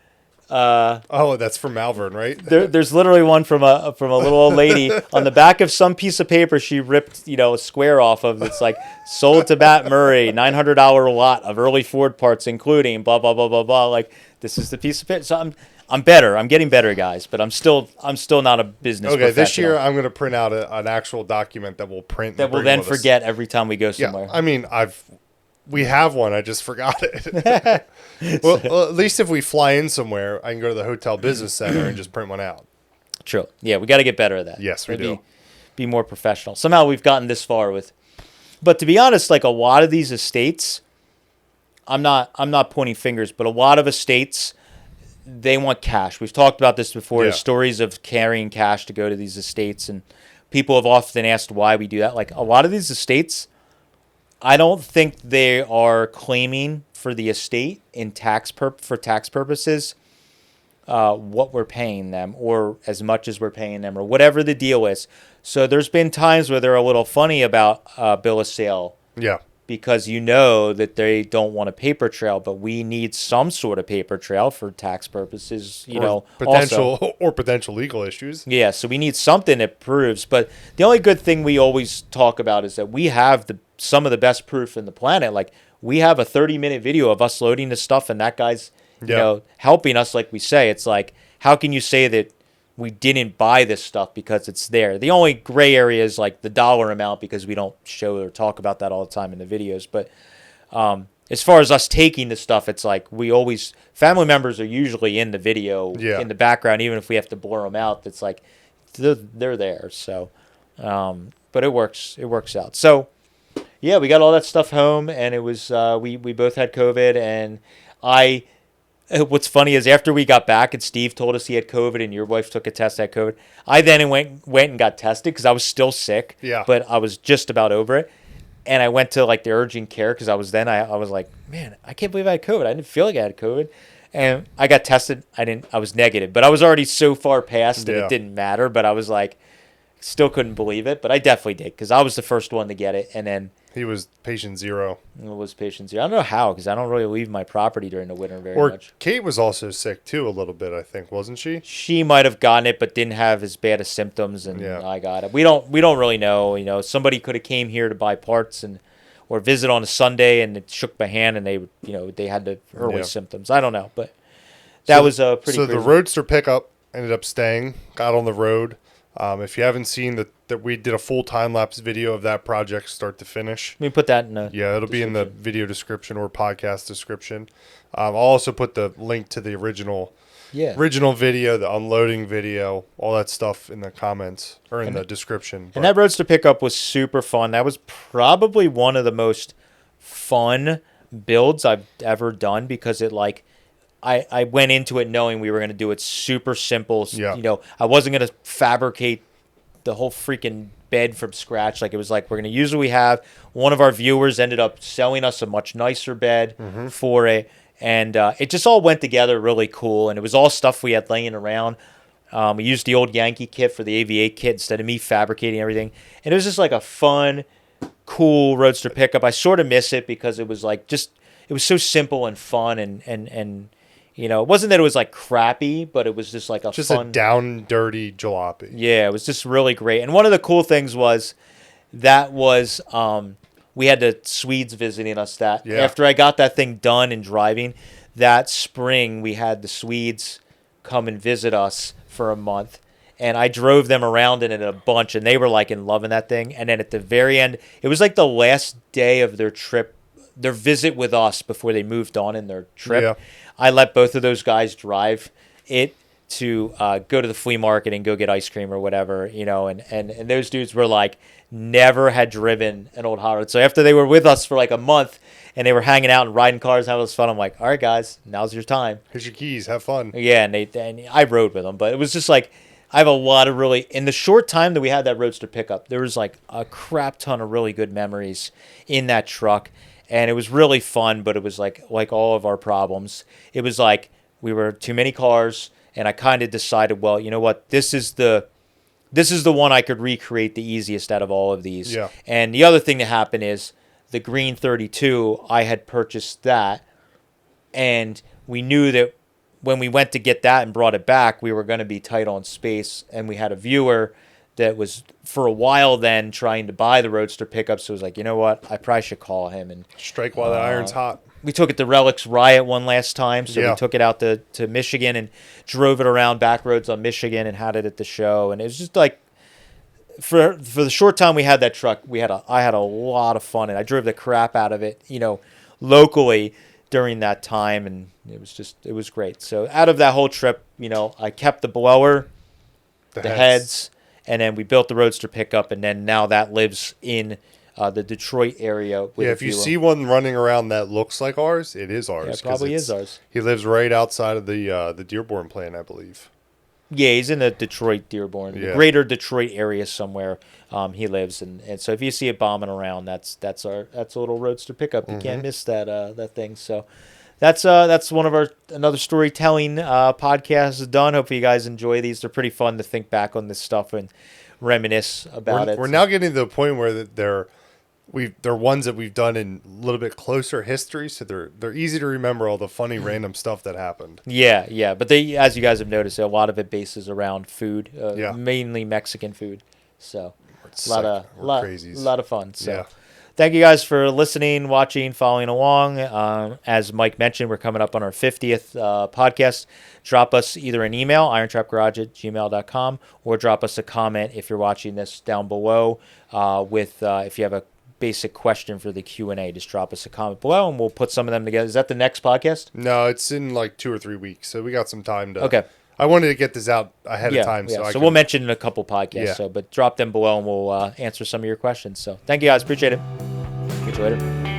That's from Malvern, right? There's literally one from a little old lady on the back of some piece of paper she ripped a square off of. It's like, sold to Bat Murray, $900 lot of early Ford parts, including blah blah blah blah blah. Like, this is the piece of paper. So I'm better. I'm getting better, guys, but I'm still not a business professional. This year I'm going to print out an actual document that we'll print. That we'll then forget every time we go somewhere. Yeah, I mean, we have one. I just forgot it. well, at least if we fly in somewhere, I can go to the hotel business center and just print one out. True. Yeah, we got to get better at that. Yes, we do. Be more professional. Somehow we've gotten this far with. But to be honest, like, a lot of these estates, I'm not pointing fingers, but a lot of estates, they want cash. We've talked about this before. There's stories of carrying cash to go to these estates, and people have often asked why we do that. Like, a lot of these estates, I don't think they are claiming for the estate for tax purposes what we're paying them, or as much as we're paying them, or whatever the deal is. So there's been times where they're a little funny about bill of sale. Yeah. Because that they don't want a paper trail, but we need some sort of paper trail for tax purposes, potential legal issues. Yeah, so we need something that proves. But the only good thing we always talk about is that we have some of the best proof in the planet. Like, we have a 30-minute video of us loading the stuff, and that guy's helping us. Like we say, it's like, how can you say that we didn't buy this stuff because it's there? The only gray area is like the dollar amount, because we don't show or talk about that all the time in the videos. But as far as us taking the stuff, it's like, family members are usually in the video in the background, even if we have to blur them out. It's like they're there. So, but it works out. So yeah, we got all that stuff home, and it was we both had COVID, and what's funny is, after we got back and Steve told us he had COVID and your wife took a test, had COVID, I then went and got tested because I was still sick, but I was just about over it. And I went to the urgent care because I was like, man, I can't believe I had COVID. I didn't feel like I had COVID. And I got tested. I was negative, but I was already so far past that it didn't matter. But I was like, still couldn't believe it. But I definitely did, because I was the first one to get it. And then he was patient zero. It was patient zero. I don't know how, because I don't really leave my property during the winter very much. Kate was also sick too a little bit, I think, wasn't she? She might have gotten it, but didn't have as bad of symptoms, and I got it. We don't really know. Somebody could have came here to buy parts or visit on a Sunday, and it shook my hand, and they had the early symptoms. I don't know, but that was a pretty. So crazy. The Roadster pickup ended up staying. Got on the road. If you haven't seen that we did a full time-lapse video of that project start to finish. Let me put that in the it'll be in the video description or podcast description. I'll also put the link to the original video, the unloading video, all that stuff in the comments or in the description. And that Roadster pickup was super fun. That was probably one of the most fun builds I've ever done, because it I went into it knowing we were going to do it super simple. Yeah. I wasn't going to fabricate the whole freaking bed from scratch. Like, it was like, we're going to use what we have. One of our viewers ended up selling us a much nicer bed for it. And it just all went together really cool. And it was all stuff we had laying around. We used the old Yankee kit for the AV8 kit instead of me fabricating everything. And it was just like a fun, cool Roadster pickup. I sort of miss it because it was like it was so simple and fun, and you know, it wasn't that it was like crappy, but it was just like a Just fun, a down dirty jalopy. yeah, it was just really great. And one of the cool things was that was we had the Swedes visiting us that after I got that thing done and driving that spring, we had the Swedes come and visit us for a month. And I drove them around in it a bunch, and they were like in loving that thing. And then at the very end, it was like the last day of their trip, their visit with us before they moved on in their trip. Yeah. I let both of those guys drive it to go to the flea market and go get ice cream or whatever, you know. And those dudes were like never had driven an old hot rod. So after they were with us for like a month and they were hanging out and riding cars and having fun, I'm like, all right, guys, now's your time. Here's your keys. Have fun. Yeah, and I rode with them, but it was just like I have a lot of really in the short time that we had that Roadster pickup, there was like a crap ton of really good memories in that truck, and it was really fun. But it was like all of our problems, it was like we were too many cars, and I kind of decided, well, you know what, this is the one I could recreate the easiest out of all of these. Yeah. And the other thing that happened is the green 32, I had purchased that, and we knew that when we went to get that and brought it back, we were going to be tight on space, and we had a viewer that was for a while then trying to buy the Roadster pickup. So it was like, you know what, I probably should call him. And Strike while the iron's hot. we took it to Relics Riot one last time, so Yeah. we took it out to Michigan and drove it around back roads on Michigan and had it at the show. And it was just like for the short time we had that truck, I had a lot of fun, and I drove the crap out of it, you know, locally during that time, and it was great. So out of that whole trip, you know, I kept the blower, the heads, and then we built the Roadster pickup, and then now that lives in the Detroit area. With Yeah, if you see one running around that looks like ours, it is ours. Yeah, it probably is ours. He lives right outside of the Dearborn plant, I believe. Yeah, he's in the Detroit, Dearborn, the greater Detroit area somewhere. He lives, and so if you see it bombing around, that's a little Roadster pickup. You can't miss that thing. So that's one of our another storytelling podcasts done. Hopefully you guys enjoy these. They're pretty fun to think back on this stuff and reminisce about it. We're now getting to the point where they're ones that we've done in a little bit closer history, so they're easy to remember all the funny random stuff that happened. Yeah, but they, as you guys have noticed, a lot of it bases around food, mainly Mexican food. So a lot of fun. So thank you guys for listening, watching, following along. As Mike mentioned, we're coming up on our 50th podcast. Drop us either an email, irontrapgarage@gmail.com, or drop us a comment if you're watching this down below if you have a basic question for the Q&A. Just drop us a comment below, and we'll put some of them together. Is that the next podcast? No, it's in like 2 or 3 weeks, so we got some time to... Okay. I wanted to get this out ahead of time. So we'll mention in a couple podcasts. Yeah. So, but drop them below, and we'll answer some of your questions. So thank you guys. Appreciate it. Catch you later.